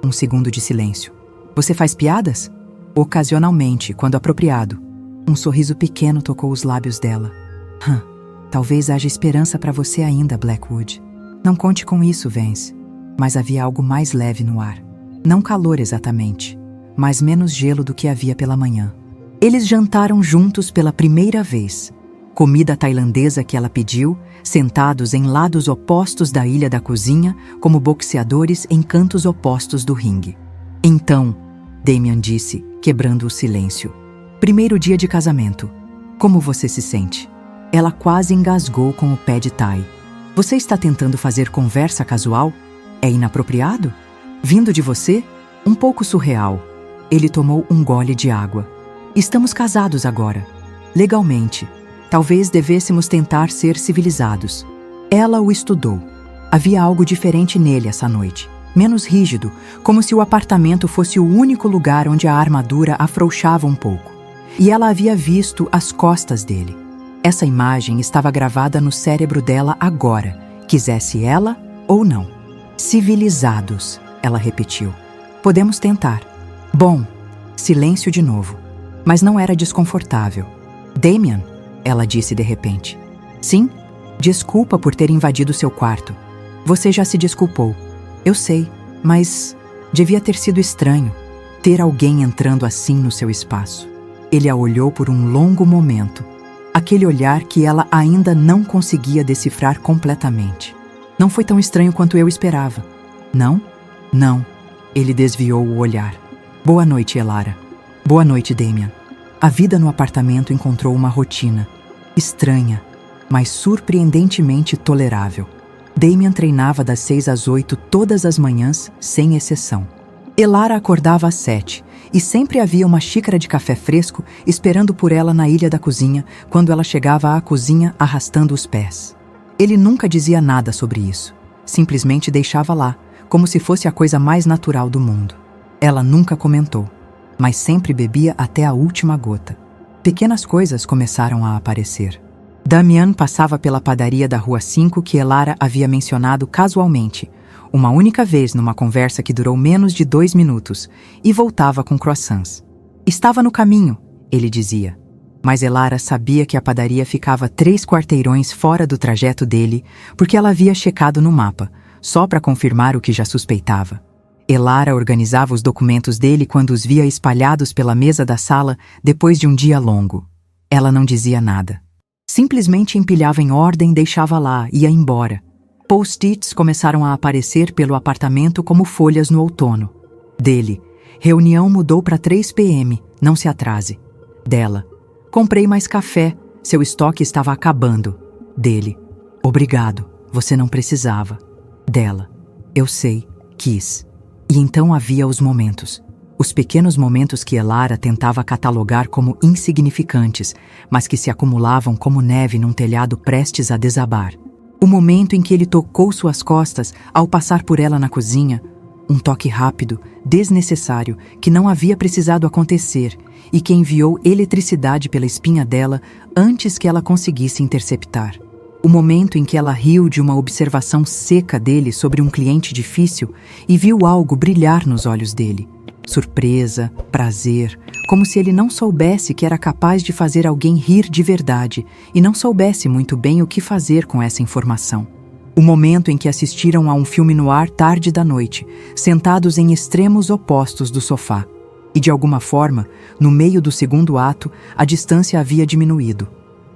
A: 1 segundo de silêncio. Você faz piadas? Ocasionalmente, quando apropriado. Um sorriso pequeno tocou os lábios dela. Talvez haja esperança para você ainda, Blackwood. Não conte com isso, Vance. Mas havia algo mais leve no ar. Não calor exatamente, mas menos gelo do que havia pela manhã. Eles jantaram juntos pela primeira vez. Comida tailandesa que ela pediu, sentados em lados opostos da ilha da cozinha, como boxeadores em cantos opostos do ringue. Então, Damian disse, quebrando o silêncio. Primeiro dia de casamento. Como você se sente? Ela quase engasgou com o pé de Thai. Você está tentando fazer conversa casual? É inapropriado? Vindo de você? Um pouco surreal. Ele tomou um gole de água. Estamos casados agora. Legalmente. Talvez devêssemos tentar ser civilizados. Ela o estudou. Havia algo diferente nele essa noite. Menos rígido, como se o apartamento fosse o único lugar onde a armadura afrouxava um pouco. E ela havia visto as costas dele. Essa imagem estava gravada no cérebro dela agora, quisesse ela ou não. Civilizados, ela repetiu. Podemos tentar. Bom, silêncio de novo. Mas não era desconfortável. Damian, ela disse de repente. Sim, desculpa por ter invadido seu quarto. Você já se desculpou. Eu sei, mas devia ter sido estranho ter alguém entrando assim no seu espaço. Ele a olhou por um longo momento. Aquele olhar que ela ainda não conseguia decifrar completamente. Não foi tão estranho quanto eu esperava. Não? Não. Ele desviou o olhar. Boa noite, Elara. Boa noite, Damian. A vida no apartamento encontrou uma rotina. Estranha, mas surpreendentemente tolerável. Damian treinava das 6 às 8 todas as manhãs, sem exceção. Elara acordava às 7 e sempre havia uma xícara de café fresco esperando por ela na ilha da cozinha quando ela chegava à cozinha arrastando os pés. Ele nunca dizia nada sobre isso. Simplesmente deixava lá, como se fosse a coisa mais natural do mundo. Ela nunca comentou, mas sempre bebia até a última gota. Pequenas coisas começaram a aparecer. Damian passava pela padaria da Rua 5 que Elara havia mencionado casualmente, uma única vez numa conversa que durou menos de 2 minutos, e voltava com croissants. Estava no caminho, ele dizia. Mas Elara sabia que a padaria ficava 3 quarteirões fora do trajeto dele, porque ela havia checado no mapa, só para confirmar o que já suspeitava. Elara organizava os documentos dele quando os via espalhados pela mesa da sala depois de um dia longo. Ela não dizia nada. Simplesmente empilhava em ordem, deixava lá, ia embora. Post-its começaram a aparecer pelo apartamento como folhas no outono. Dele, reunião mudou para 3 p.m., não se atrase. Dela, comprei mais café, seu estoque estava acabando. Dele, obrigado, você não precisava. Dela, eu sei, quis. E então havia os momentos. Os pequenos momentos que Elara tentava catalogar como insignificantes, mas que se acumulavam como neve num telhado prestes a desabar. O momento em que ele tocou suas costas ao passar por ela na cozinha, um toque rápido, desnecessário, que não havia precisado acontecer e que enviou eletricidade pela espinha dela antes que ela conseguisse interceptar. O momento em que ela riu de uma observação seca dele sobre um cliente difícil e viu algo brilhar nos olhos dele. Surpresa, prazer, como se ele não soubesse que era capaz de fazer alguém rir de verdade e não soubesse muito bem o que fazer com essa informação. O momento em que assistiram a um filme no ar tarde da noite, sentados em extremos opostos do sofá. E de alguma forma, no meio do segundo ato, a distância havia diminuído.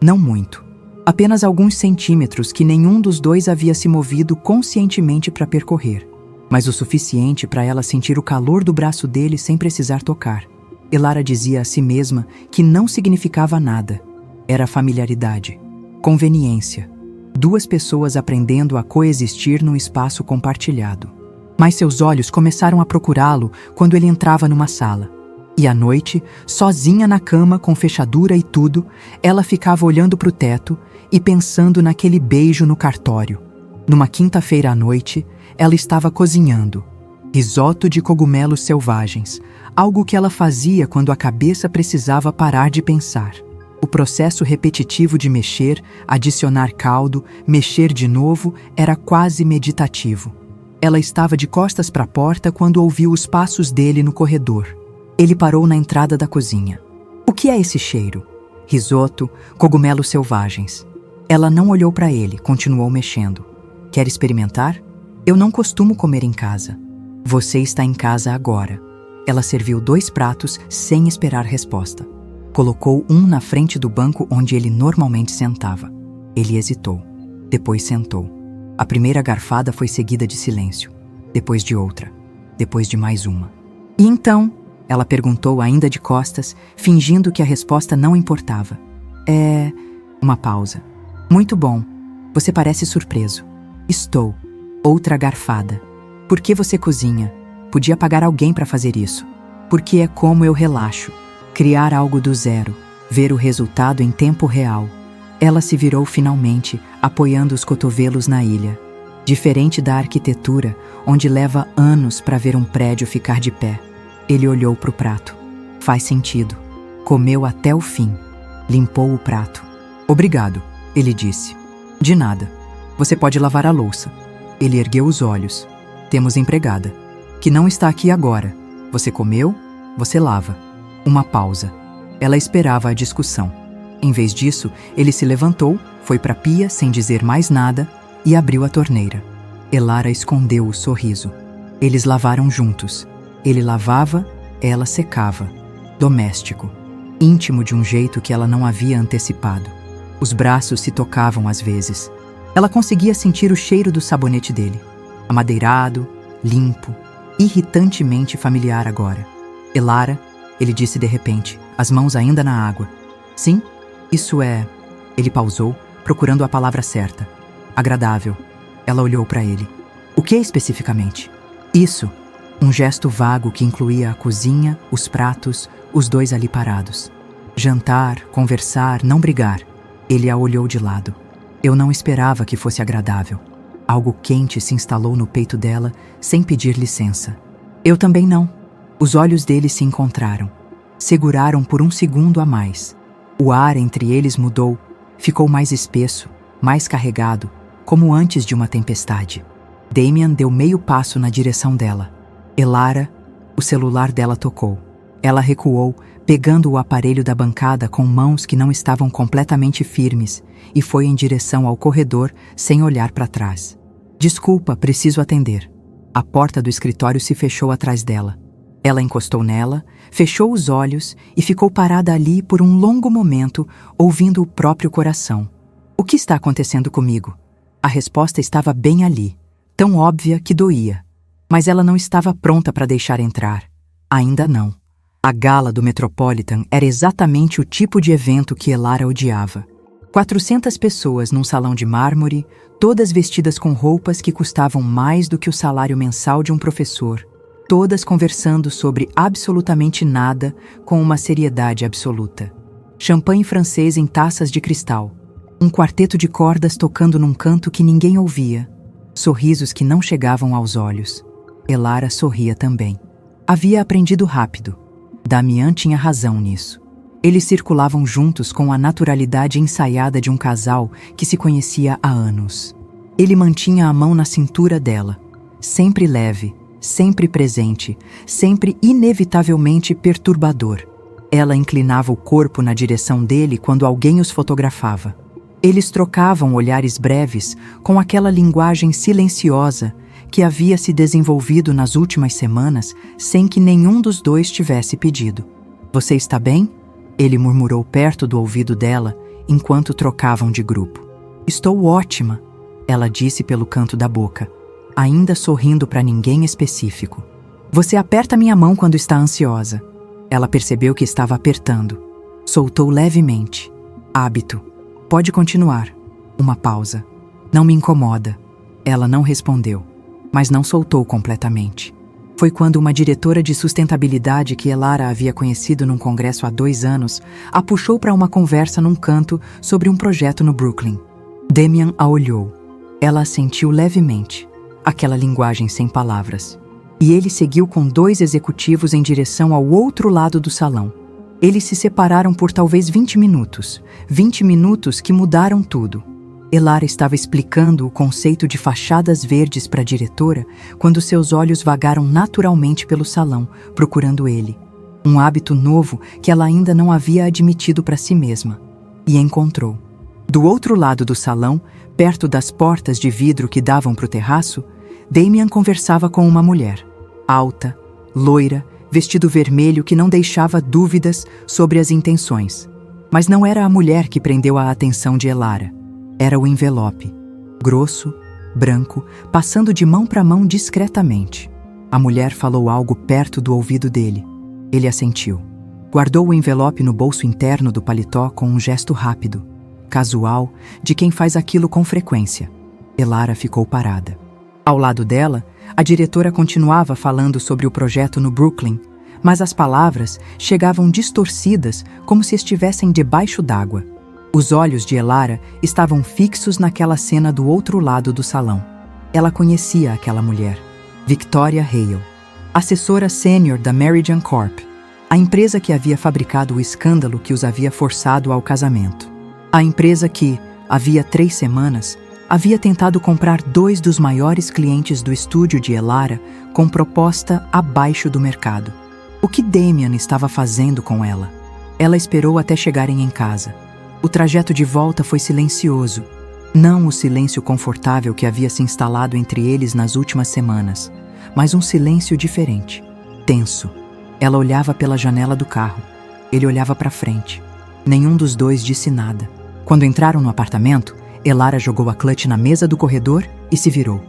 A: Não muito. Apenas alguns centímetros que nenhum dos dois havia se movido conscientemente para percorrer. Mas o suficiente para ela sentir o calor do braço dele sem precisar tocar. Elara dizia a si mesma que não significava nada. Era familiaridade, conveniência. 2 pessoas aprendendo a coexistir num espaço compartilhado. Mas seus olhos começaram a procurá-lo quando ele entrava numa sala. E à noite, sozinha na cama, com fechadura e tudo, ela ficava olhando para o teto e pensando naquele beijo no cartório. Numa quinta-feira à noite, ela estava cozinhando. Risoto de cogumelos selvagens, algo que ela fazia quando a cabeça precisava parar de pensar. O processo repetitivo de mexer, adicionar caldo, mexer de novo, era quase meditativo. Ela estava de costas para a porta quando ouviu os passos dele no corredor. Ele parou na entrada da cozinha. O que é esse cheiro? Risoto, cogumelos selvagens. Ela não olhou para ele, continuou mexendo. Quer experimentar? Eu não costumo comer em casa. Você está em casa agora. Ela serviu 2 pratos sem esperar resposta. Colocou um na frente do banco onde ele normalmente sentava. Ele hesitou. Depois sentou. A primeira garfada foi seguida de silêncio. Depois de outra. Depois de mais uma. E então? Ela perguntou ainda de costas, fingindo que a resposta não importava. Uma pausa. Muito bom. Você parece surpreso. Estou. Outra garfada. Por que você cozinha? Podia pagar alguém para fazer isso. Porque é como eu relaxo. Criar algo do zero. Ver o resultado em tempo real. Ela se virou finalmente, apoiando os cotovelos na ilha. Diferente da arquitetura, onde leva anos para ver um prédio ficar de pé. Ele olhou para o prato. Faz sentido. Comeu até o fim. Limpou o prato. Obrigado, ele disse. De nada. Você pode lavar a louça. Ele ergueu os olhos. Temos empregada. Que não está aqui agora. Você comeu? Você lava. Uma pausa. Ela esperava a discussão. Em vez disso, ele se levantou, foi para a pia sem dizer mais nada e abriu a torneira. Elara escondeu o sorriso. Eles lavaram juntos. Ele lavava, ela secava. Doméstico. Íntimo de um jeito que ela não havia antecipado. Os braços se tocavam às vezes. Ela conseguia sentir o cheiro do sabonete dele, amadeirado, limpo, irritantemente familiar agora. Elara, ele disse de repente, as mãos ainda na água. Sim, isso é... Ele pausou, procurando a palavra certa. Agradável. Ela olhou para ele. O que especificamente? Isso. Um gesto vago que incluía a cozinha, os pratos, os dois ali parados. Jantar, conversar, não brigar. Ele a olhou de lado. Eu não esperava que fosse agradável. Algo quente se instalou no peito dela, sem pedir licença. Eu também não. Os olhos dele se encontraram. Seguraram por um segundo a mais. O ar entre eles mudou, ficou mais espesso, mais carregado, como antes de uma tempestade. Damian deu meio passo na direção dela. Elara, o celular dela tocou. Ela recuou, pegando o aparelho da bancada com mãos que não estavam completamente firmes, e foi em direção ao corredor sem olhar para trás. Desculpa, preciso atender. A porta do escritório se fechou atrás dela. Ela encostou nela, fechou os olhos e ficou parada ali por um longo momento, ouvindo o próprio coração. O que está acontecendo comigo? A resposta estava bem ali, tão óbvia que doía. Mas ela não estava pronta para deixar entrar. Ainda não. A gala do Metropolitan era exatamente o tipo de evento que Elara odiava. 400 pessoas num salão de mármore, todas vestidas com roupas que custavam mais do que o salário mensal de um professor, todas conversando sobre absolutamente nada com uma seriedade absoluta. Champanhe francês em taças de cristal. Um quarteto de cordas tocando num canto que ninguém ouvia. Sorrisos que não chegavam aos olhos. Elara sorria também. Havia aprendido rápido. Damian tinha razão nisso. Eles circulavam juntos com a naturalidade ensaiada de um casal que se conhecia há anos. Ele mantinha a mão na cintura dela, sempre leve, sempre presente, sempre inevitavelmente perturbador. Ela inclinava o corpo na direção dele quando alguém os fotografava. Eles trocavam olhares breves com aquela linguagem silenciosa que havia se desenvolvido nas últimas semanas sem que nenhum dos dois tivesse pedido. Você está bem? Ele murmurou perto do ouvido dela enquanto trocavam de grupo. Estou ótima, ela disse pelo canto da boca, ainda sorrindo para ninguém específico. Você aperta minha mão quando está ansiosa. Ela percebeu que estava apertando. Soltou levemente. Hábito. Pode continuar. Uma pausa. Não me incomoda. Ela não respondeu, mas não soltou completamente. Foi quando uma diretora de sustentabilidade que Elara havia conhecido num congresso há 2 anos a puxou para uma conversa num canto sobre um projeto no Brooklyn. Damian a olhou. Ela assentiu levemente, aquela linguagem sem palavras. E ele seguiu com 2 executivos em direção ao outro lado do salão. Eles se separaram por talvez 20 minutos. 20 minutos que mudaram tudo. Elara estava explicando o conceito de fachadas verdes para a diretora quando seus olhos vagaram naturalmente pelo salão, procurando ele. Um hábito novo que ela ainda não havia admitido para si mesma. E encontrou. Do outro lado do salão, perto das portas de vidro que davam para o terraço, Damian conversava com uma mulher. Alta, loira, vestido vermelho que não deixava dúvidas sobre as intenções. Mas não era a mulher que prendeu a atenção de Elara. Era o envelope, grosso, branco, passando de mão para mão discretamente. A mulher falou algo perto do ouvido dele. Ele assentiu. Guardou o envelope no bolso interno do paletó com um gesto rápido, casual, de quem faz aquilo com frequência. Elara ficou parada. Ao lado dela, a diretora continuava falando sobre o projeto no Brooklyn, mas as palavras chegavam distorcidas como se estivessem debaixo d'água. Os olhos de Elara estavam fixos naquela cena do outro lado do salão. Ela conhecia aquela mulher, Victoria Hale, assessora sênior da Meridian Corp, a empresa que havia fabricado o escândalo que os havia forçado ao casamento. A empresa que, havia 3 semanas, havia tentado comprar 2 dos maiores clientes do estúdio de Elara com proposta abaixo do mercado. O que Damian estava fazendo com ela? Ela esperou até chegarem em casa. O trajeto de volta foi silencioso. Não o silêncio confortável que havia se instalado entre eles nas últimas semanas, mas um silêncio diferente, tenso. Ela olhava pela janela do carro. Ele olhava para frente. Nenhum dos dois disse nada. Quando entraram no apartamento, Elara jogou a clutch na mesa do corredor e se virou.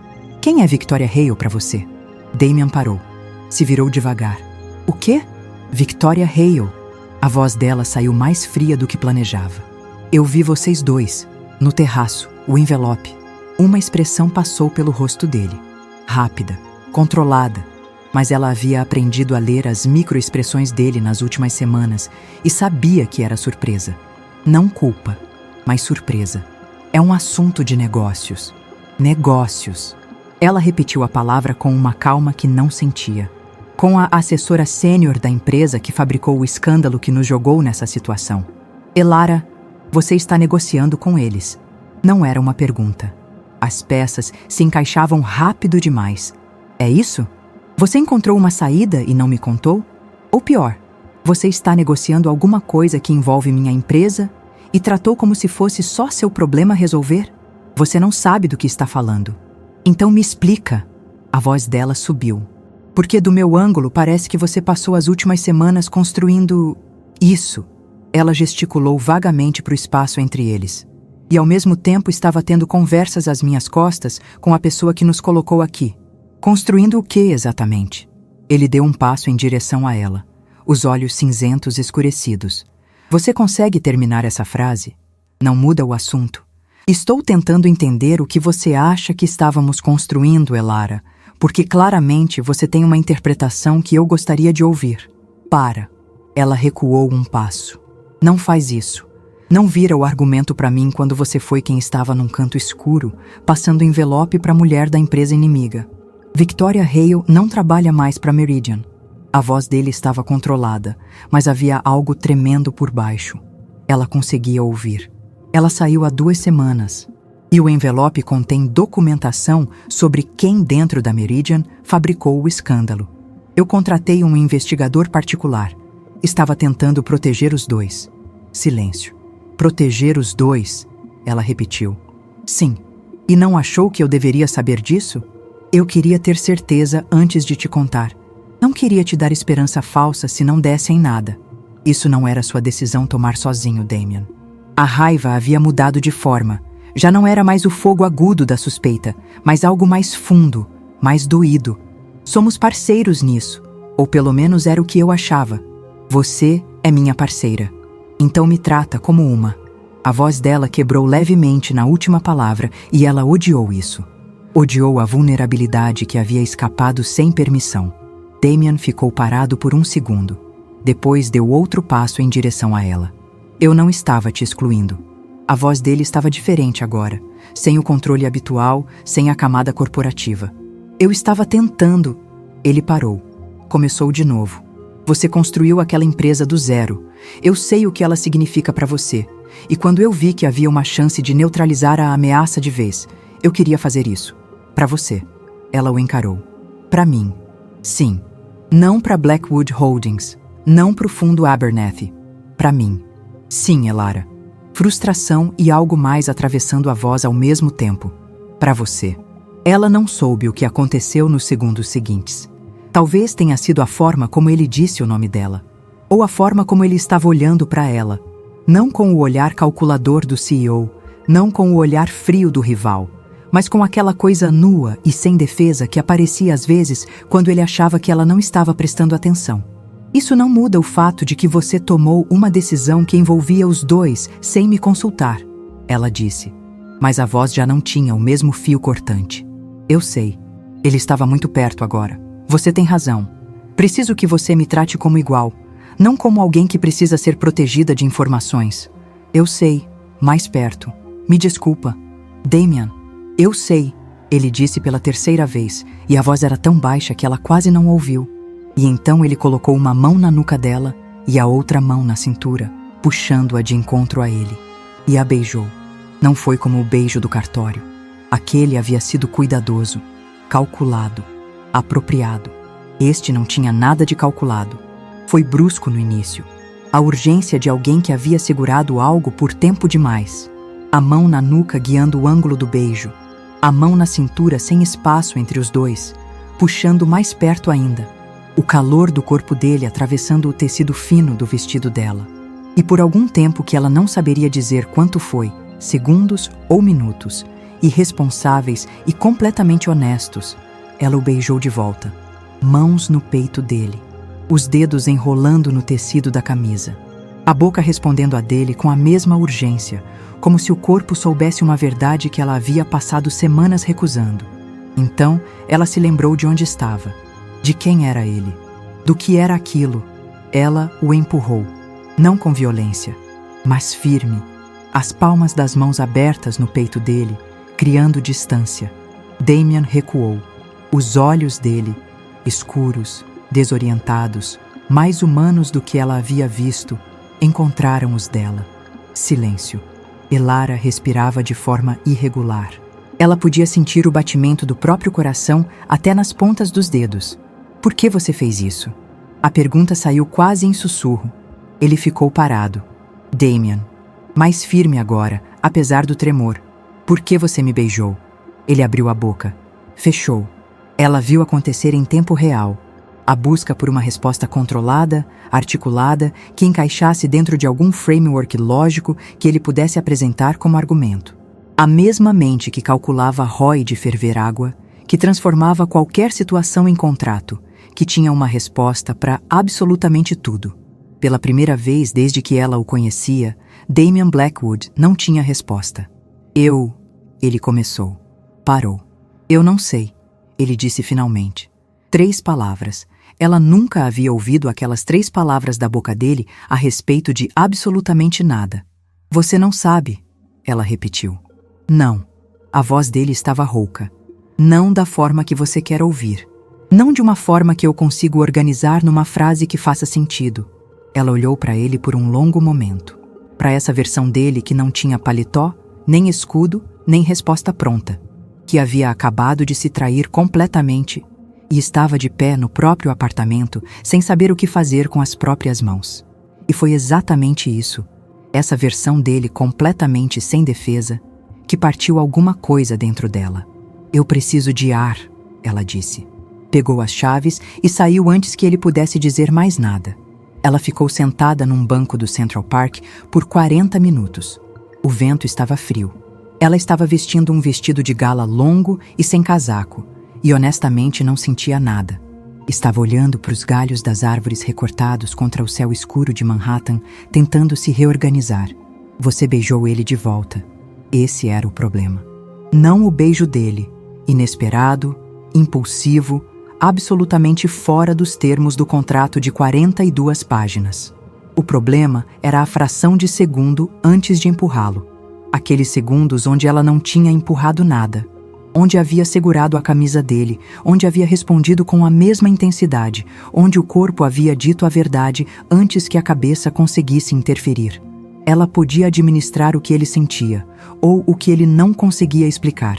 A: Quem é Victoria Hale para você? Damian parou. Se virou devagar. O quê? Victoria Hale. A voz dela saiu mais fria do que planejava. Eu vi vocês dois, no terraço, o envelope. Uma expressão passou pelo rosto dele. Rápida, controlada. Mas ela havia aprendido a ler as microexpressões dele nas últimas semanas e sabia que era surpresa. Não culpa, mas surpresa. É um assunto de negócios. Negócios. Ela repetiu a palavra com uma calma que não sentia. Com a assessora sênior da empresa que fabricou o escândalo que nos jogou nessa situação. Elara, você está negociando com eles. Não era uma pergunta. As peças se encaixavam rápido demais. É isso? Você encontrou uma saída e não me contou? Ou pior, você está negociando alguma coisa que envolve minha empresa e tratou como se fosse só seu problema a resolver? Você não sabe do que está falando. Então me explica. A voz dela subiu. Porque do meu ângulo parece que você passou as últimas semanas construindo... isso. Ela gesticulou vagamente para o espaço entre eles. E ao mesmo tempo estava tendo conversas às minhas costas com a pessoa que nos colocou aqui. Construindo o que exatamente? Ele deu um passo em direção a ela, os olhos cinzentos escurecidos. Você consegue terminar essa frase? Não muda o assunto. Estou tentando entender o que você acha que estávamos construindo, Elara, porque claramente você tem uma interpretação que eu gostaria de ouvir. Para. Ela recuou um passo. Não faz isso. Não vira o argumento para mim quando você foi quem estava num canto escuro, passando envelope para a mulher da empresa inimiga. Victoria Hale não trabalha mais para Meridian. A voz dele estava controlada, mas havia algo tremendo por baixo. Ela conseguia ouvir. Ela saiu há 2 semanas. E o envelope contém documentação sobre quem dentro da Meridian fabricou o escândalo. Eu contratei um investigador particular. Estava tentando proteger os dois. Silêncio. Proteger os dois? Ela repetiu. Sim. E não achou que eu deveria saber disso? Eu queria ter certeza antes de te contar. Não queria te dar esperança falsa se não desse em nada. Isso não era sua decisão tomar sozinho, Damian. A raiva havia mudado de forma. Já não era mais o fogo agudo da suspeita, mas algo mais fundo, mais doído. Somos parceiros nisso, ou pelo menos era o que eu achava. Você é minha parceira. Então me trata como uma. A voz dela quebrou levemente na última palavra e ela odiou isso. Odiou a vulnerabilidade que havia escapado sem permissão. Damian ficou parado por 1 segundo. Depois deu outro passo em direção a ela. Eu não estava te excluindo. A voz dele estava diferente agora, sem o controle habitual, sem a camada corporativa. Eu estava tentando. Ele parou. Começou de novo. Você construiu aquela empresa do zero. Eu sei o que ela significa para você. E quando eu vi que havia uma chance de neutralizar a ameaça de vez, eu queria fazer isso. Para você. Ela o encarou. Para mim. Sim. Não para Blackwood Holdings. Não para o fundo Abernathy. Para mim. Sim, Elara. Frustração e algo mais atravessando a voz ao mesmo tempo. Para você. Ela não soube o que aconteceu nos segundos seguintes. Talvez tenha sido a forma como ele disse o nome dela. Ou a forma como ele estava olhando para ela. Não com o olhar calculador do CEO. Não com o olhar frio do rival. Mas com aquela coisa nua e sem defesa que aparecia às vezes quando ele achava que ela não estava prestando atenção. Isso não muda o fato de que você tomou uma decisão que envolvia os dois sem me consultar, ela disse. Mas a voz já não tinha o mesmo fio cortante. Eu sei. Ele estava muito perto agora. Você tem razão. Preciso que você me trate como igual, não como alguém que precisa ser protegida de informações. Eu sei. Mais perto. Me desculpa. Damian. Eu sei, ele disse pela 3ª vez, e a voz era tão baixa que ela quase não ouviu. E então ele colocou uma mão na nuca dela e a outra mão na cintura, puxando-a de encontro a ele. E a beijou. Não foi como o beijo do cartório. Aquele havia sido cuidadoso, calculado, apropriado. Este não tinha nada de calculado. Foi brusco no início. A urgência de alguém que havia segurado algo por tempo demais. A mão na nuca guiando o ângulo do beijo. A mão na cintura sem espaço entre os dois, puxando mais perto ainda. O calor do corpo dele atravessando o tecido fino do vestido dela. E por algum tempo que ela não saberia dizer quanto foi, segundos ou minutos, irresponsáveis e completamente honestos, ela o beijou de volta, mãos no peito dele, os dedos enrolando no tecido da camisa, a boca respondendo a dele com a mesma urgência, como se o corpo soubesse uma verdade que ela havia passado semanas recusando. Então, ela se lembrou de onde estava, de quem era ele, do que era aquilo. Ela o empurrou, não com violência, mas firme, as palmas das mãos abertas no peito dele, criando distância. Damien recuou. Os olhos dele, escuros, desorientados, mais humanos do que ela havia visto, encontraram os dela. Silêncio. Elara respirava de forma irregular. Ela podia sentir o batimento do próprio coração até nas pontas dos dedos. Por que você fez isso? A pergunta saiu quase em sussurro. Ele ficou parado. Damien. Mais firme agora, apesar do tremor. Por que você me beijou? Ele abriu a boca. Fechou. Ela viu acontecer em tempo real. A busca por uma resposta controlada, articulada, que encaixasse dentro de algum framework lógico que ele pudesse apresentar como argumento. A mesma mente que calculava ROI de ferver água, que transformava qualquer situação em contrato, que tinha uma resposta para absolutamente tudo. Pela primeira vez desde que ela o conhecia, Damien Blackwood não tinha resposta. Ele começou. Parou. Eu não sei, ele disse finalmente. 3 palavras. Ela nunca havia ouvido aquelas 3 palavras da boca dele a respeito de absolutamente nada. Você não sabe, ela repetiu. Não. A voz dele estava rouca. Não da forma que você quer ouvir. Não de uma forma que eu consigo organizar numa frase que faça sentido. Ela olhou para ele por um longo momento. Para essa versão dele que não tinha paletó, nem escudo, nem resposta pronta. Que havia acabado de se trair completamente e estava de pé no próprio apartamento sem saber o que fazer com as próprias mãos. E foi exatamente isso, essa versão dele completamente sem defesa, que partiu alguma coisa dentro dela. Eu preciso de ar, ela disse. Pegou as chaves e saiu antes que ele pudesse dizer mais nada. Ela ficou sentada num banco do Central Park por 40 minutos. O vento estava frio. Ela estava vestindo um vestido de gala longo e sem casaco, e honestamente não sentia nada. Estava olhando para os galhos das árvores recortados contra o céu escuro de Manhattan, tentando se reorganizar. Você beijou ele de volta. Esse era o problema. Não o beijo dele, inesperado, impulsivo, absolutamente fora dos termos do contrato de 42 páginas. O problema era a fração de segundo antes de empurrá-lo. Aqueles segundos onde ela não tinha empurrado nada, onde havia segurado a camisa dele, onde havia respondido com a mesma intensidade, onde o corpo havia dito a verdade antes que a cabeça conseguisse interferir. Ela podia administrar o que ele sentia, ou o que ele não conseguia explicar.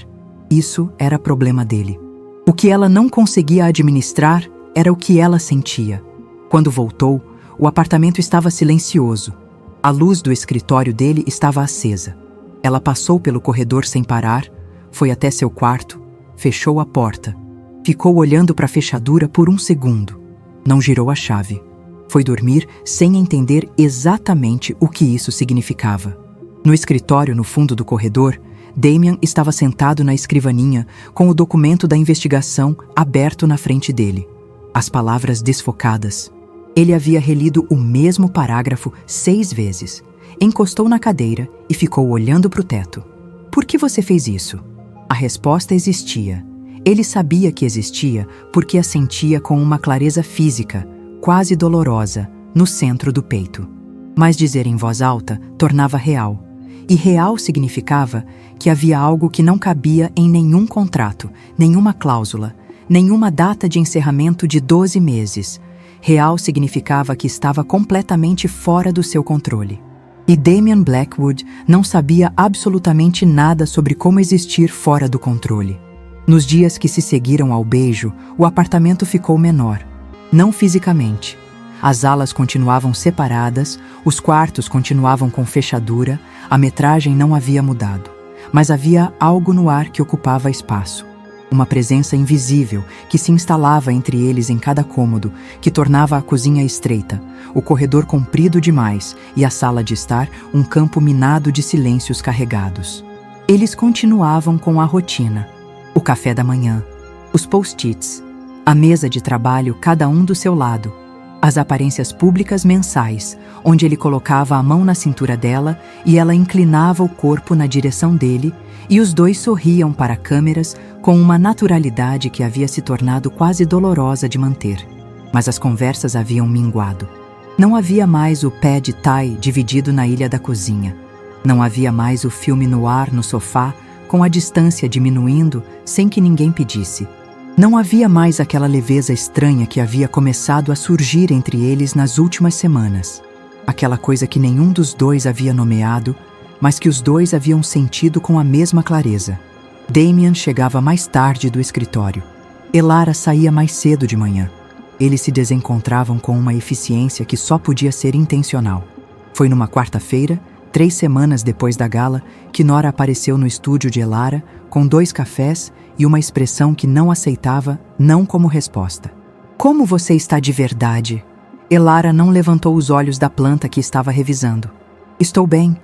A: Isso era problema dele. O que ela não conseguia administrar era o que ela sentia. Quando voltou, o apartamento estava silencioso. A luz do escritório dele estava acesa. Ela passou pelo corredor sem parar, foi até seu quarto, fechou a porta. Ficou olhando para a fechadura por um segundo. Não girou a chave. Foi dormir sem entender exatamente o que isso significava. No escritório no fundo do corredor, Damien estava sentado na escrivaninha com o documento da investigação aberto na frente dele. As palavras desfocadas. Ele havia relido o mesmo parágrafo 6 vezes. Encostou na cadeira e ficou olhando para o teto. Por que você fez isso? A resposta existia. Ele sabia que existia porque a sentia com uma clareza física, quase dolorosa, no centro do peito. Mas dizer em voz alta tornava real. E real significava que havia algo que não cabia em nenhum contrato, nenhuma cláusula, nenhuma data de encerramento de 12 meses. Real significava que estava completamente fora do seu controle. E Damien Blackwood não sabia absolutamente nada sobre como existir fora do controle. Nos dias que se seguiram ao beijo, o apartamento ficou menor. Não fisicamente. As alas continuavam separadas, os quartos continuavam com fechadura, a metragem não havia mudado. Mas havia algo no ar que ocupava espaço. Uma presença invisível que se instalava entre eles em cada cômodo, que tornava a cozinha estreita, o corredor comprido demais e a sala de estar um campo minado de silêncios carregados. Eles continuavam com a rotina, o café da manhã, os post-its, a mesa de trabalho cada um do seu lado, as aparências públicas mensais, onde ele colocava a mão na cintura dela e ela inclinava o corpo na direção dele, e os dois sorriam para câmeras com uma naturalidade que havia se tornado quase dolorosa de manter. Mas as conversas haviam minguado. Não havia mais o pad thai dividido na ilha da cozinha. Não havia mais o filme no ar no sofá, com a distância diminuindo sem que ninguém pedisse. Não havia mais aquela leveza estranha que havia começado a surgir entre eles nas últimas semanas. Aquela coisa que nenhum dos dois havia nomeado, mas que os dois haviam sentido com a mesma clareza. Damian chegava mais tarde do escritório. Elara saía mais cedo de manhã. Eles se desencontravam com uma eficiência que só podia ser intencional. Foi numa quarta-feira, 3 semanas depois da gala, que Nora apareceu no estúdio de Elara com 2 cafés e uma expressão que não aceitava não como resposta. "Como você está de verdade?" Elara não levantou os olhos da planta que estava revisando. "Estou bem,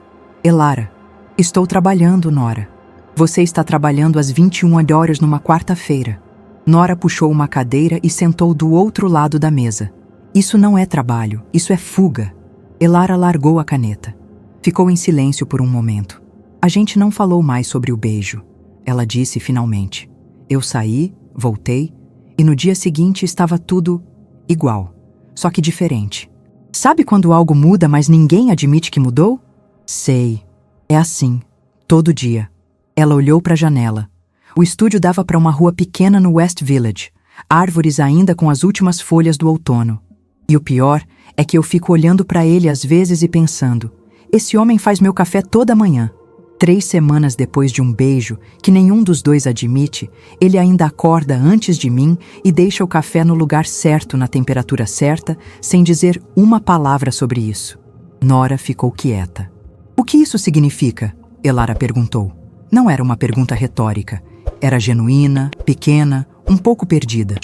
A: Elara. Estou trabalhando, Nora." "Você está trabalhando às 21 horas numa quarta-feira." Nora puxou uma cadeira e sentou do outro lado da mesa. "Isso não é trabalho, isso é fuga." Elara largou a caneta. Ficou em silêncio por um momento. "A gente não falou mais sobre o beijo." Ela disse finalmente. "Eu saí, voltei, e no dia seguinte estava tudo igual, só que diferente. Sabe quando algo muda, mas ninguém admite que mudou?" "Sei. É assim, todo dia." Ela olhou para a janela. O estúdio dava para uma rua pequena no West Village, árvores ainda com as últimas folhas do outono. "E o pior é que eu fico olhando para ele às vezes e pensando, esse homem faz meu café toda manhã. 3 semanas depois de um beijo, que nenhum dos dois admite, ele ainda acorda antes de mim e deixa o café no lugar certo, na temperatura certa, sem dizer uma palavra sobre isso." Nora ficou quieta. "O que isso significa?" Elara perguntou. Não era uma pergunta retórica. Era genuína, pequena, um pouco perdida.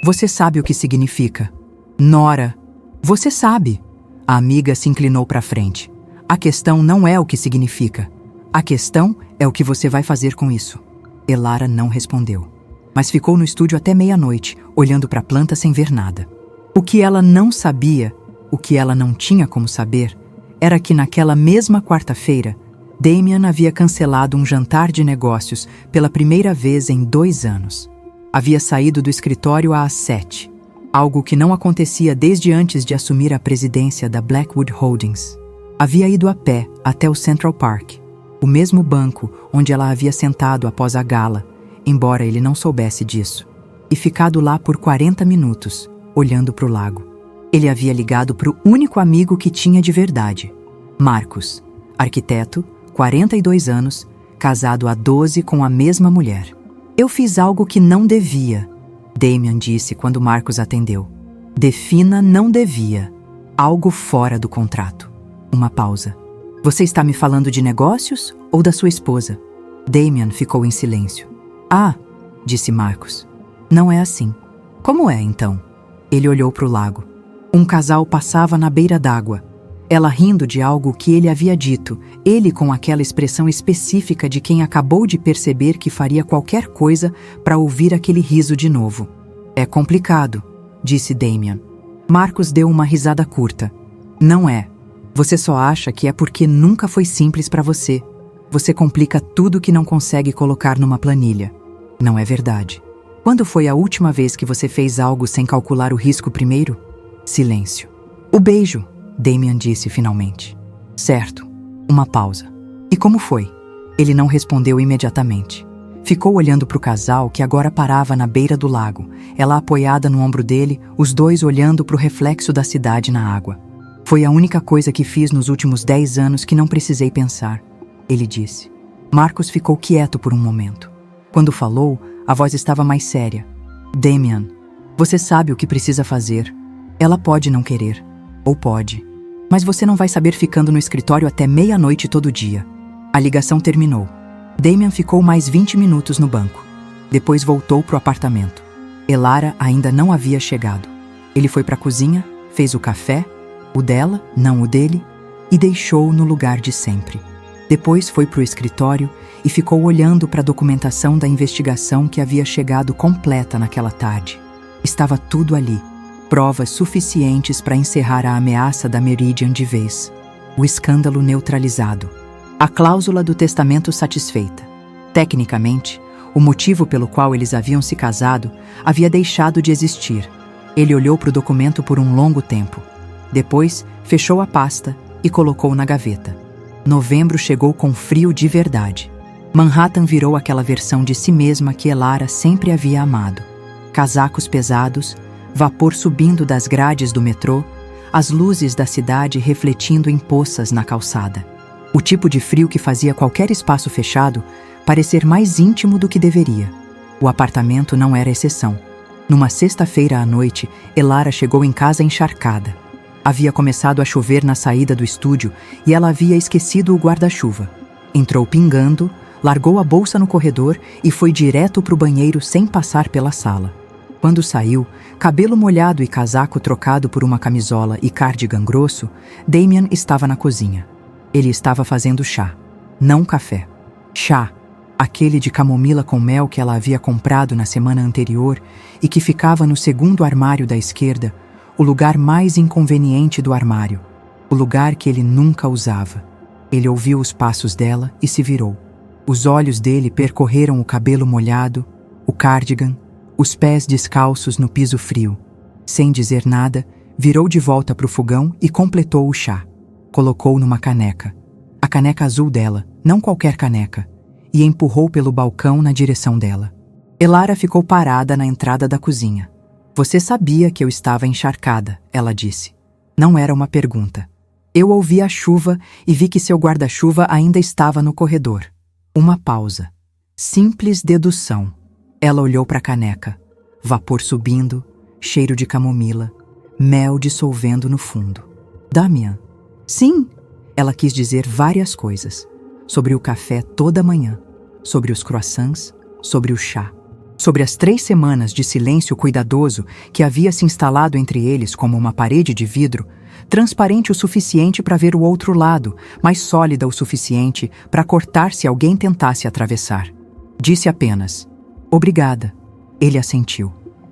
A: "Você sabe o que significa." "Nora, você sabe." A amiga se inclinou para frente. "A questão não é o que significa. A questão é o que você vai fazer com isso." Elara não respondeu, mas ficou no estúdio até meia-noite, olhando para a planta sem ver nada. O que ela não sabia, o que ela não tinha como saber, era que naquela mesma quarta-feira, Damian havia cancelado um jantar de negócios pela primeira vez em 2 anos. Havia saído do escritório às 7, algo que não acontecia desde antes de assumir a presidência da Blackwood Holdings. Havia ido a pé até o Central Park, o mesmo banco onde ela havia sentado após a gala, embora ele não soubesse disso, e ficado lá por 40 minutos, olhando para o lago. Ele havia ligado para o único amigo que tinha de verdade, Marcus, arquiteto, 42 anos, casado há 12 com a mesma mulher. "Eu fiz algo que não devia", Damian disse quando Marcus atendeu. "Defina não devia. Algo fora do contrato." Uma pausa. "Você está me falando de negócios ou da sua esposa?" Damian ficou em silêncio. "Ah", disse Marcus. "Não é assim." "Como é, então?" Ele olhou para o lago. Um casal passava na beira d'água. Ela rindo de algo que ele havia dito, ele com aquela expressão específica de quem acabou de perceber que faria qualquer coisa para ouvir aquele riso de novo. "É complicado", disse Damian. Marcus deu uma risada curta. "Não é. Você só acha que é porque nunca foi simples para você. Você complica tudo que não consegue colocar numa planilha. Não é verdade. Quando foi a última vez que você fez algo sem calcular o risco primeiro?" Silêncio. "O beijo", Damian disse finalmente. "Certo." Uma pausa. "E como foi?" Ele não respondeu imediatamente. Ficou olhando para o casal que agora parava na beira do lago, ela apoiada no ombro dele, os dois olhando para o reflexo da cidade na água. "Foi a única coisa que fiz nos últimos 10 anos que não precisei pensar", ele disse. Marcus ficou quieto por um momento. Quando falou, a voz estava mais séria. "Damian, você sabe o que precisa fazer. Ela pode não querer. Ou pode. Mas você não vai saber ficando no escritório até meia-noite todo dia." A ligação terminou. Damian ficou mais 20 minutos no banco. Depois voltou para o apartamento. Elara ainda não havia chegado. Ele foi para a cozinha, fez o café, o dela, não o dele, e deixou-o no lugar de sempre. Depois foi para o escritório e ficou olhando para a documentação da investigação que havia chegado completa naquela tarde. Estava tudo ali, provas suficientes para encerrar a ameaça da Meridian de vez. O escândalo neutralizado. A cláusula do testamento satisfeita. Tecnicamente, o motivo pelo qual eles haviam se casado havia deixado de existir. Ele olhou para o documento por um longo tempo. Depois, fechou a pasta e colocou na gaveta. Novembro chegou com frio de verdade. Manhattan virou aquela versão de si mesma que Elara sempre havia amado. Casacos pesados, vapor subindo das grades do metrô, as luzes da cidade refletindo em poças na calçada. O tipo de frio que fazia qualquer espaço fechado parecer mais íntimo do que deveria. O apartamento não era exceção. Numa sexta-feira à noite, Elara chegou em casa encharcada. Havia começado a chover na saída do estúdio e ela havia esquecido o guarda-chuva. Entrou pingando, largou a bolsa no corredor e foi direto para o banheiro sem passar pela sala. Quando saiu, cabelo molhado e casaco trocado por uma camisola e cardigan grosso, Damian estava na cozinha. Ele estava fazendo chá, não café. Chá, aquele de camomila com mel que ela havia comprado na semana anterior e que ficava no segundo armário da esquerda, o lugar mais inconveniente do armário, o lugar que ele nunca usava. Ele ouviu os passos dela e se virou. Os olhos dele percorreram o cabelo molhado, o cardigan, os pés descalços no piso frio. Sem dizer nada, virou de volta para o fogão e completou o chá. Colocou numa caneca. A caneca azul dela, não qualquer caneca, e empurrou pelo balcão na direção dela. Elara ficou parada na entrada da cozinha. Você sabia que eu estava encharcada, ela disse. Não era uma pergunta. Eu ouvi a chuva e vi que seu guarda-chuva ainda estava no corredor. Uma pausa. Simples dedução. Ela olhou para a caneca. Vapor subindo, cheiro de camomila, mel dissolvendo no fundo. Damian. Sim, ela quis dizer várias coisas. Sobre o café toda manhã, sobre os croissants, sobre o chá. Sobre as 3 semanas de silêncio cuidadoso que havia se instalado entre eles como uma parede de vidro, transparente o suficiente para ver o outro lado, mas sólida o suficiente para cortar se alguém tentasse atravessar. Disse apenas, obrigada. Ele assentiu.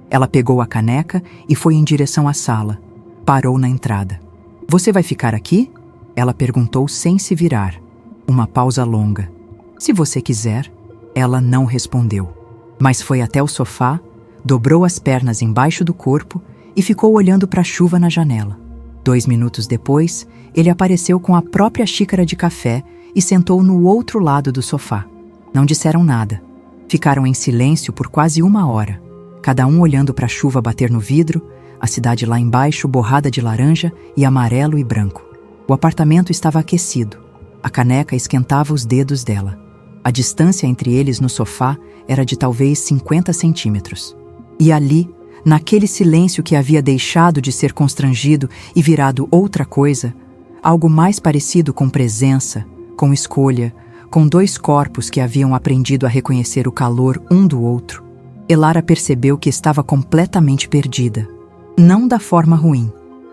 A: Ela pegou a caneca e foi em direção à sala. Parou na entrada. Você vai ficar aqui? Ela perguntou sem se virar. Uma pausa longa. Se você quiser. Ela não respondeu. Mas foi até o sofá, dobrou as pernas embaixo do corpo e ficou olhando para a chuva na janela. 2 minutos depois, ele apareceu com a própria xícara de café e sentou no outro lado do sofá. Não disseram nada. Ficaram em silêncio por quase 1 hora, cada um olhando para a chuva bater no vidro, a cidade lá embaixo borrada de laranja e amarelo e branco. O apartamento estava aquecido. A caneca esquentava os dedos dela. A distância entre eles no sofá era de talvez 50 centímetros. E ali, naquele silêncio que havia deixado de ser constrangido e virado outra coisa, algo mais parecido com presença, com escolha, com 2 corpos que haviam aprendido a reconhecer o calor um do outro, Elara percebeu que estava completamente perdida. Não da forma ruim,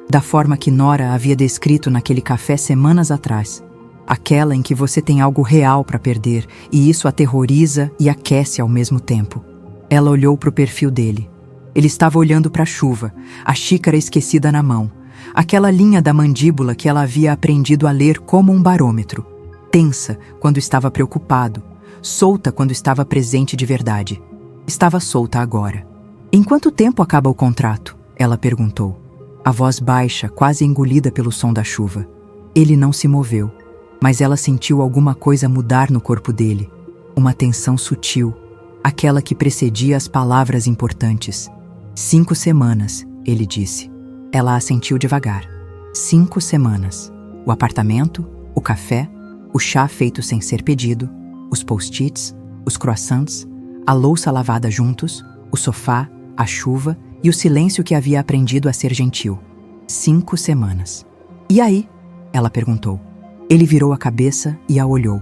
A: da forma que Nora havia descrito naquele café semanas atrás. Aquela em que você tem algo real para perder e isso aterroriza e aquece ao mesmo tempo. Ela olhou para o perfil dele. Ele estava olhando para a chuva, a xícara esquecida na mão, aquela linha da mandíbula que ela havia aprendido a ler como um barômetro. Tensa quando estava preocupado, solta quando estava presente de verdade. Estava solta agora. Em quanto tempo acaba o contrato? Ela perguntou. A voz baixa, quase engolida pelo som da chuva. Ele não se moveu. Mas ela sentiu alguma coisa mudar no corpo dele. Uma tensão sutil, aquela que precedia as palavras importantes. 5 semanas, ele disse. Ela assentiu devagar. 5 semanas. O apartamento, o café, o chá feito sem ser pedido, os post-its, os croissants, a louça lavada juntos, o sofá, a chuva e o silêncio que havia aprendido a ser gentil. 5 semanas. E aí? Ela perguntou. Ele virou a cabeça e a olhou.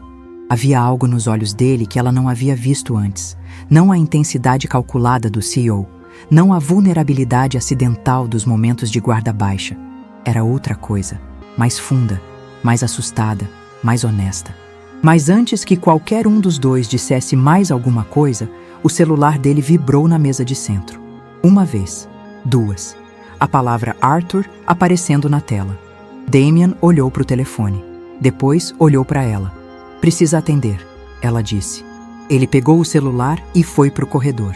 A: Havia algo nos olhos dele que ela não havia visto antes. Não a intensidade calculada do CEO, não a vulnerabilidade acidental dos momentos de guarda baixa. Era outra coisa, mais funda, mais assustada, mais honesta. Mas antes que qualquer um dos dois dissesse mais alguma coisa, o celular dele vibrou na mesa de centro. Uma vez, duas. A palavra Arthur aparecendo na tela. Damian olhou para o telefone. Depois olhou para ela. "Precisa atender", ela disse. Ele pegou o celular e foi para o corredor.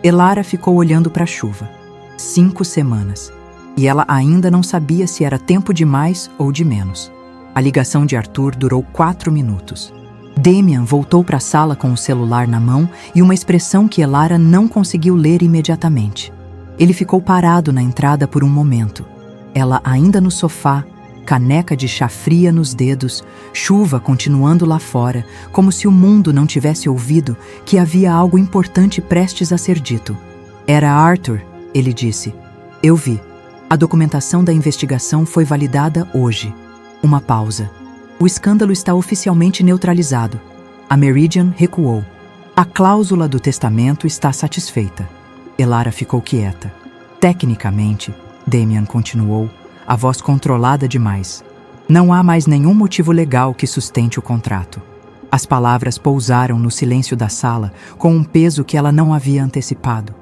A: Elara ficou olhando para a chuva. 5 semanas. E ela ainda não sabia se era tempo de mais ou de menos. A ligação de Arthur durou 4 minutos. Damian voltou para a sala com o celular na mão e uma expressão que Elara não conseguiu ler imediatamente. Ele ficou parado na entrada por um momento. Ela ainda no sofá, caneca de chá fria nos dedos, chuva continuando lá fora, como se o mundo não tivesse ouvido que havia algo importante prestes a ser dito. "Era Arthur", ele disse. "Eu vi. A documentação da investigação foi validada hoje." Uma pausa. "O escândalo está oficialmente neutralizado." A Meridian recuou. "A cláusula do testamento está satisfeita." Elara ficou quieta. "Tecnicamente", Damian continuou, a voz controlada demais, "não há mais nenhum motivo legal que sustente o contrato." As palavras pousaram no silêncio da sala com um peso que ela não havia antecipado.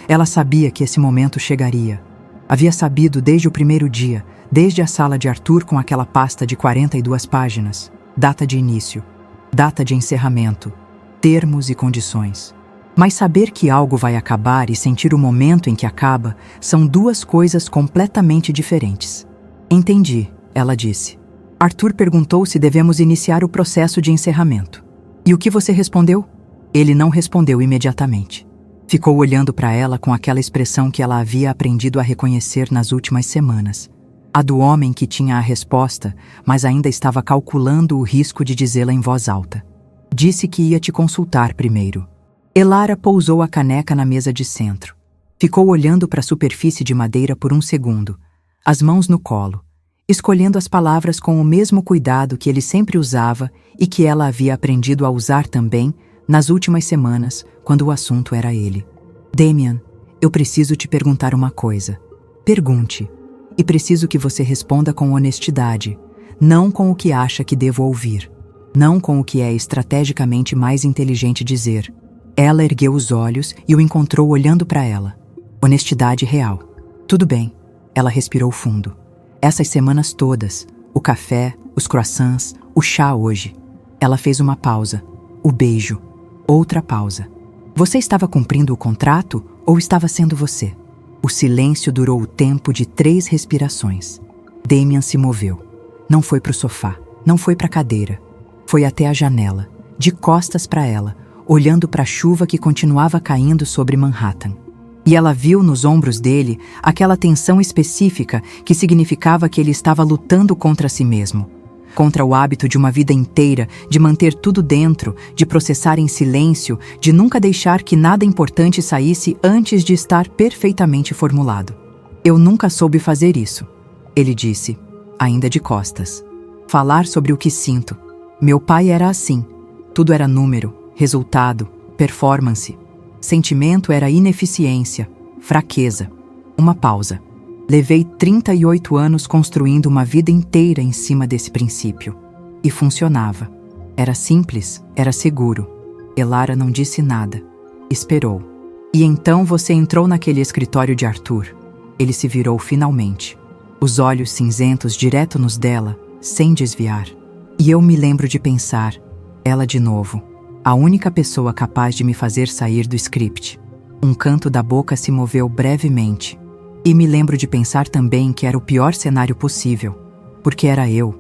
A: Ela sabia que esse momento chegaria. Havia sabido desde o primeiro dia, desde a sala de Arthur com aquela pasta de 42 páginas. Data de início, data de encerramento, termos e condições. Mas saber que algo vai acabar e sentir o momento em que acaba são duas coisas completamente diferentes. "Entendi", ela disse. Arthur perguntou se devemos iniciar o processo de encerramento. "E o que você respondeu?" Ele não respondeu imediatamente. Ficou olhando para ela com aquela expressão que ela havia aprendido a reconhecer nas últimas semanas. A do homem que tinha a resposta, mas ainda estava calculando o risco de dizê-la em voz alta. "Disse que ia te consultar primeiro." Elara pousou a caneca na mesa de centro. Ficou olhando para a superfície de madeira por um segundo, as mãos no colo, escolhendo as palavras com o mesmo cuidado que ele sempre usava e que ela havia aprendido a usar também nas últimas semanas, quando o assunto era ele. "Damian, eu preciso te perguntar uma coisa. Pergunte. E preciso que você responda com honestidade, não com o que acha que devo ouvir, não com o que é estrategicamente mais inteligente dizer." Ela ergueu os olhos e o encontrou olhando para ela. Honestidade real. "Tudo bem." Ela respirou fundo. "Essas semanas todas, o café, os croissants, o chá hoje." Ela fez uma pausa. O beijo. Outra pausa. "Você estava cumprindo o contrato ou estava sendo você?" O silêncio durou o tempo de 3 respirações. Damian se moveu. Não foi para o sofá, não foi para a cadeira. Foi até a janela, de costas para ela, olhando para a chuva que continuava caindo sobre Manhattan. E ela viu nos ombros dele aquela tensão específica que significava que ele estava lutando contra si mesmo. Contra o hábito de uma vida inteira, de manter tudo dentro, de processar em silêncio, de nunca deixar que nada importante saísse antes de estar perfeitamente formulado. "Eu nunca soube fazer isso", ele disse, ainda de costas. "Falar sobre o que sinto. Meu pai era assim. Tudo era número, resultado, performance. Sentimento era ineficiência, fraqueza." Uma pausa. "Levei 38 anos construindo uma vida inteira em cima desse princípio. E funcionava. Era simples, era seguro." Elara não disse nada. Esperou. "E então você entrou naquele escritório de Arthur." Ele se virou finalmente. Os olhos cinzentos direto nos dela, sem desviar. "E eu me lembro de pensar." Ela de novo. "A única pessoa capaz de me fazer sair do script." Um canto da boca se moveu brevemente. "E me lembro de pensar também que era o pior cenário possível. Porque era eu.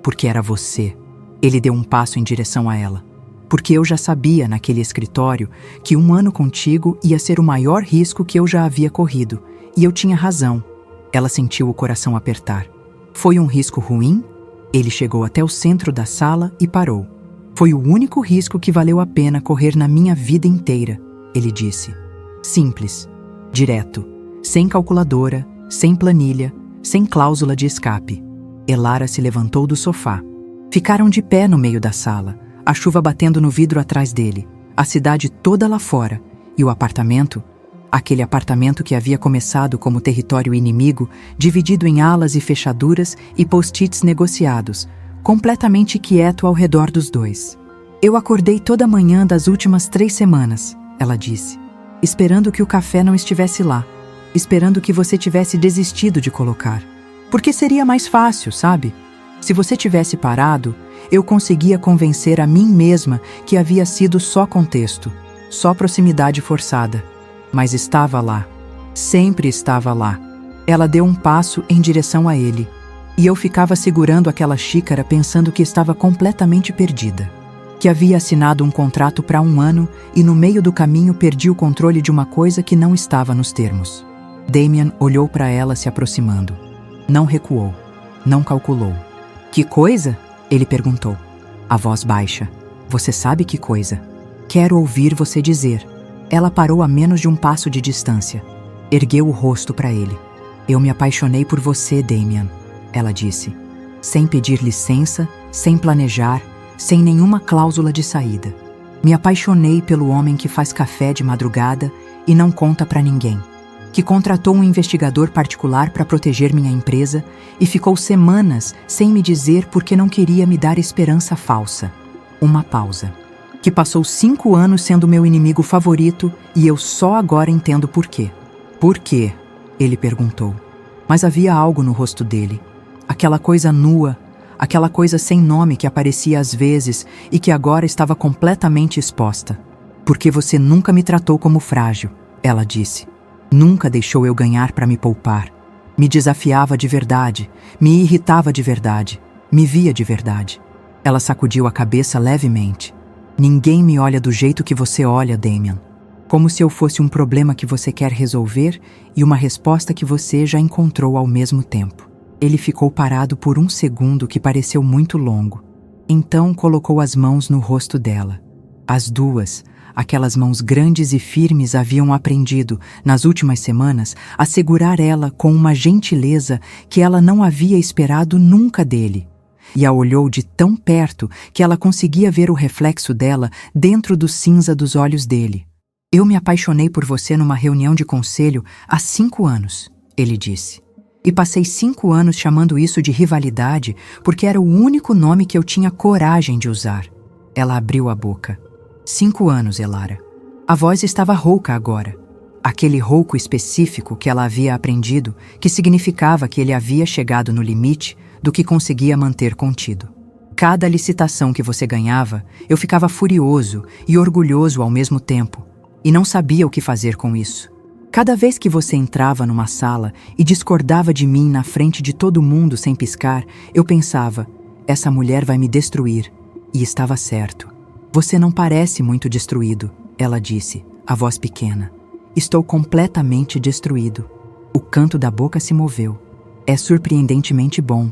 A: Porque era você." Ele deu um passo em direção a ela. "Porque eu já sabia naquele escritório que 1 ano contigo ia ser o maior risco que eu já havia corrido. E eu tinha razão." Ela sentiu o coração apertar. "Foi um risco ruim?" Ele chegou até o centro da sala e parou. "Foi o único risco que valeu a pena correr na minha vida inteira", ele disse. Simples, direto, sem calculadora, sem planilha, sem cláusula de escape. Elara se levantou do sofá. Ficaram de pé no meio da sala, a chuva batendo no vidro atrás dele, a cidade toda lá fora, E o apartamento? Aquele apartamento que havia começado como território inimigo, dividido em alas e fechaduras e post-its negociados, completamente quieto ao redor dos dois. Eu acordei toda manhã das últimas 3 semanas, ela disse, esperando que o café não estivesse lá, esperando que você tivesse desistido de colocar. Porque seria mais fácil, sabe? Se você tivesse parado, eu conseguia convencer a mim mesma que havia sido só contexto, só proximidade forçada. Mas estava lá. Sempre estava lá. Ela deu um passo em direção a ele, e eu ficava segurando aquela xícara pensando que estava completamente perdida. Que havia assinado um contrato para 1 ano e no meio do caminho perdi o controle de uma coisa que não estava nos termos. Damian olhou para ela se aproximando. Não recuou. Não calculou. Que coisa? Ele perguntou. A voz baixa. Você sabe que coisa? Quero ouvir você dizer. Ela parou a menos de um passo de distância. Ergueu o rosto para ele. Eu me apaixonei por você, Damian, ela disse. Sem pedir licença, sem planejar, sem nenhuma cláusula de saída. Me apaixonei pelo homem que faz café de madrugada e não conta para ninguém. Que contratou um investigador particular para proteger minha empresa e ficou semanas sem me dizer porque não queria me dar esperança falsa. Uma pausa. Que passou 5 anos sendo meu inimigo favorito e eu só agora entendo por quê. Por quê? Ele perguntou. Mas havia algo no rosto dele. Aquela coisa nua, aquela coisa sem nome que aparecia às vezes e que agora estava completamente exposta. Porque você nunca me tratou como frágil, ela disse. Nunca deixou eu ganhar para me poupar. Me desafiava de verdade, me irritava de verdade, me via de verdade. Ela sacudiu a cabeça levemente. Ninguém me olha do jeito que você olha, Damian. Como se eu fosse um problema que você quer resolver e uma resposta que você já encontrou ao mesmo tempo. Ele ficou parado por 1 segundo que pareceu muito longo. Então colocou as mãos no rosto dela. As duas, aquelas mãos grandes e firmes, haviam aprendido, nas últimas semanas, a segurar ela com uma gentileza que ela não havia esperado nunca dele. E a olhou de tão perto que ela conseguia ver o reflexo dela dentro do cinza dos olhos dele. Eu me apaixonei por você numa reunião de conselho há 5 anos, ele disse. E passei 5 anos chamando isso de rivalidade porque era o único nome que eu tinha coragem de usar. Ela abriu a boca. 5 anos, Elara. A voz estava rouca agora. Aquele rouco específico que ela havia aprendido, que significava que ele havia chegado no limite do que conseguia manter contido. Cada licitação que você ganhava, eu ficava furioso e orgulhoso ao mesmo tempo, e não sabia o que fazer com isso. Cada vez que você entrava numa sala e discordava de mim na frente de todo mundo sem piscar, eu pensava, essa mulher vai me destruir. E estava certo. Você não parece muito destruído, ela disse, a voz pequena. Estou completamente destruído. O canto da boca se moveu. É surpreendentemente bom.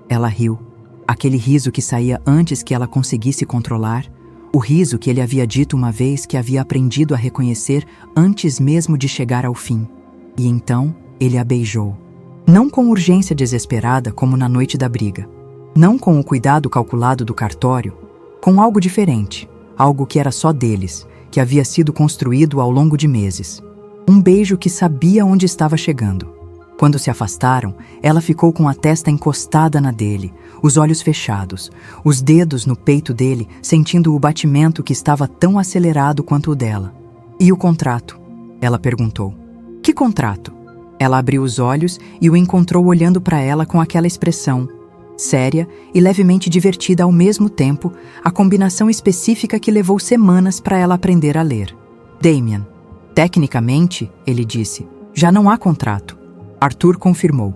A: Ela riu. Aquele riso que saía antes que ela conseguisse controlar. O riso que ele havia dito uma vez que havia aprendido a reconhecer antes mesmo de chegar ao fim. E então ele a beijou. Não com urgência desesperada como na noite da briga. Não com o cuidado calculado do cartório. Com algo diferente. Algo que era só deles, que havia sido construído ao longo de meses. Um beijo que sabia onde estava chegando. Quando se afastaram, ela ficou com a testa encostada na dele, os olhos fechados, os dedos no peito dele, sentindo o batimento que estava tão acelerado quanto o dela. E o contrato? Ela perguntou. Que contrato? Ela abriu os olhos e o encontrou olhando para ela com aquela expressão, séria e levemente divertida ao mesmo tempo, a combinação específica que levou semanas para ela aprender a ler. Damian, tecnicamente, ele disse, já não há contrato. Arthur confirmou.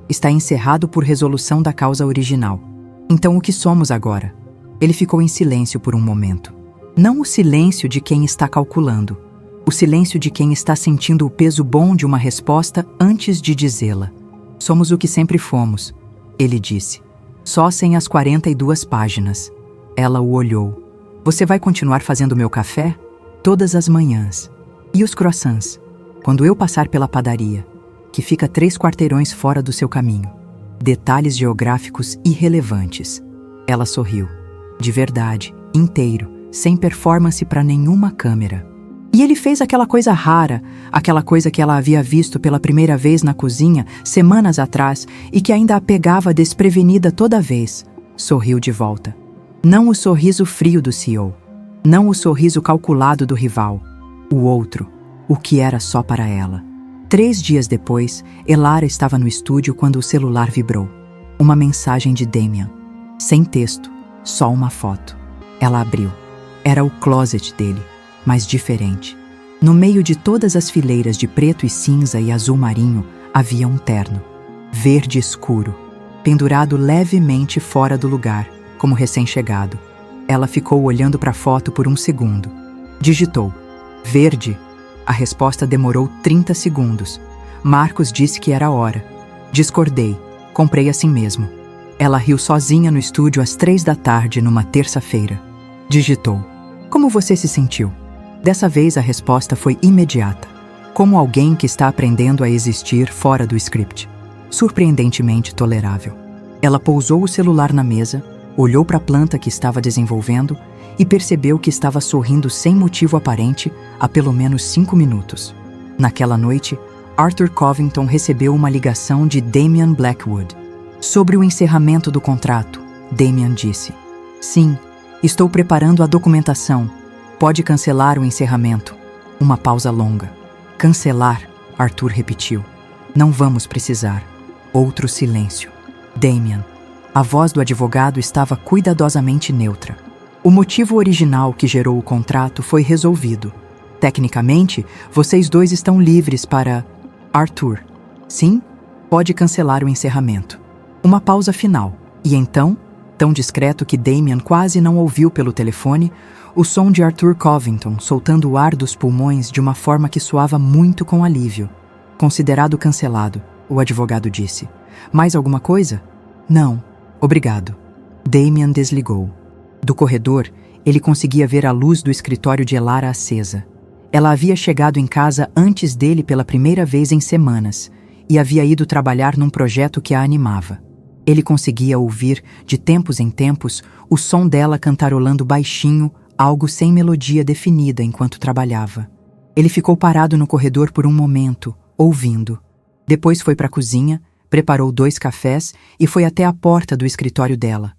A: Está encerrado por resolução da causa original. Então o que somos agora? Ele ficou em silêncio por um momento. Não o silêncio de quem está calculando. O silêncio de quem está sentindo o peso bom de uma resposta antes de dizê-la. Somos o que sempre fomos, ele disse. Só sem as 42 páginas. Ela o olhou. Você vai continuar fazendo meu café? Todas as manhãs. E os croissants? Quando eu passar pela padaria, que fica 3 quarteirões fora do seu caminho. Detalhes geográficos irrelevantes. Ela sorriu. De verdade, inteiro, sem performance para nenhuma câmera. E ele fez aquela coisa rara, aquela coisa que ela havia visto pela primeira vez na cozinha semanas atrás e que ainda a pegava desprevenida toda vez. Sorriu de volta. Não o sorriso frio do CEO. Não o sorriso calculado do rival. O outro, o que era só para ela. 3 dias depois, Elara estava no estúdio quando o celular vibrou. Uma mensagem de Damian. Sem texto, só uma foto. Ela abriu. Era o closet dele, mas diferente. No meio de todas as fileiras de preto e cinza e azul marinho, havia um terno. Verde escuro, pendurado levemente fora do lugar, como recém-chegado. Ela ficou olhando para a foto por um segundo. Digitou. Verde. A resposta demorou 30 segundos. Marcos disse que era a hora. Discordei. Comprei assim mesmo. Ela riu sozinha no estúdio às 3 da tarde, numa terça-feira. Digitou. Como você se sentiu? Dessa vez a resposta foi imediata. Como alguém que está aprendendo a existir fora do script. Surpreendentemente tolerável. Ela pousou o celular na mesa, olhou para a planta que estava desenvolvendo e percebeu que estava sorrindo sem motivo aparente há pelo menos 5 minutos. Naquela noite, Arthur Covington recebeu uma ligação de Damian Blackwood. Sobre o encerramento do contrato, Damian disse: Sim, estou preparando a documentação. Pode cancelar o encerramento. Uma pausa longa. Cancelar, Arthur repetiu. Não vamos precisar. Outro silêncio. Damian. A voz do advogado estava cuidadosamente neutra. O motivo original que gerou o contrato foi resolvido. Tecnicamente, vocês dois estão livres para... Arthur. Sim, pode cancelar o encerramento. Uma pausa final. E então, tão discreto que Damian quase não ouviu pelo telefone, o som de Arthur Covington soltando o ar dos pulmões de uma forma que soava muito com alívio. Considerado cancelado, o advogado disse. Mais alguma coisa? Não, obrigado. Damian desligou. Do corredor, ele conseguia ver a luz do escritório de Elara acesa. Ela havia chegado em casa antes dele pela primeira vez em semanas e havia ido trabalhar num projeto que a animava. Ele conseguia ouvir, de tempos em tempos, o som dela cantarolando baixinho, algo sem melodia definida enquanto trabalhava. Ele ficou parado no corredor por um momento, ouvindo. Depois foi para a cozinha, preparou 2 cafés e foi até a porta do escritório dela.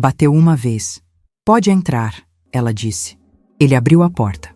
A: Bateu uma vez. Pode entrar, ela disse. Ele abriu a porta.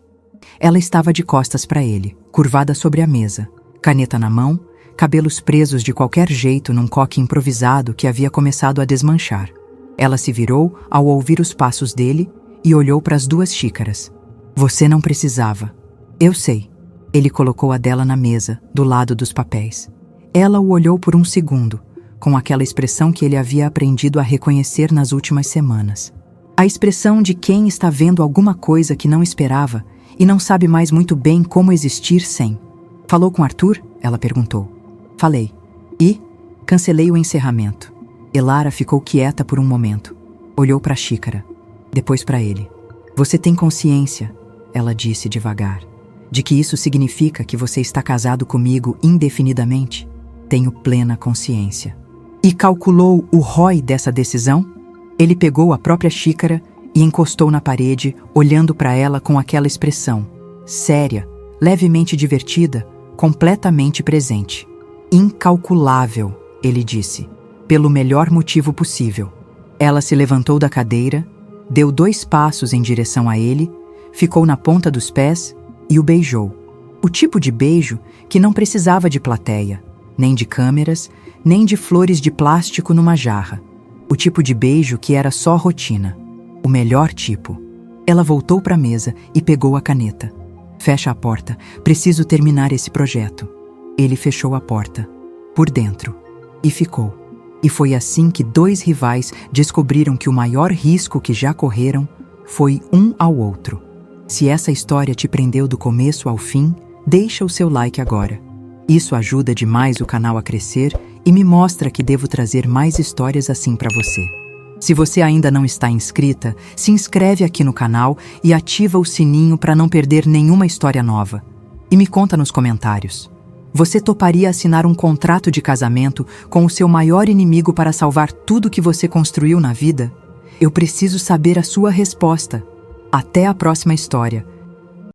A: Ela estava de costas para ele, curvada sobre a mesa, caneta na mão, cabelos presos de qualquer jeito num coque improvisado que havia começado a desmanchar. Ela se virou ao ouvir os passos dele e olhou para as 2 xícaras. Você não precisava. Eu sei. Ele colocou a dela na mesa, do lado dos papéis. Ela o olhou por um segundo, com aquela expressão que ele havia aprendido a reconhecer nas últimas semanas. A expressão de quem está vendo alguma coisa que não esperava e não sabe mais muito bem como existir sem. Falou com Arthur? Ela perguntou. Falei. E? Cancelei o encerramento. Elara ficou quieta por um momento. Olhou para a xícara. Depois para ele. Você tem consciência, ela disse devagar, de que isso significa que você está casado comigo indefinidamente? Tenho plena consciência. E calculou o ROI dessa decisão? Ele pegou a própria xícara e encostou na parede, olhando para ela com aquela expressão, séria, levemente divertida, completamente presente. Incalculável, ele disse, pelo melhor motivo possível. Ela se levantou da cadeira, deu 2 passos em direção a ele, ficou na ponta dos pés e o beijou. O tipo de beijo que não precisava de plateia, nem de câmeras, nem de flores de plástico numa jarra. O tipo de beijo que era só rotina. O melhor tipo. Ela voltou para a mesa e pegou a caneta. Fecha a porta. Preciso terminar esse projeto. Ele fechou a porta. Por dentro. E ficou. E foi assim que 2 rivais descobriram que o maior risco que já correram foi um ao outro. Se essa história te prendeu do começo ao fim, deixa o seu like agora. Isso ajuda demais o canal a crescer e me mostra que devo trazer mais histórias assim para você. Se você ainda não está inscrita, se inscreve aqui no canal e ativa o sininho para não perder nenhuma história nova. E me conta nos comentários. Você toparia assinar um contrato de casamento com o seu maior inimigo para salvar tudo que você construiu na vida? Eu preciso saber a sua resposta. Até a próxima história.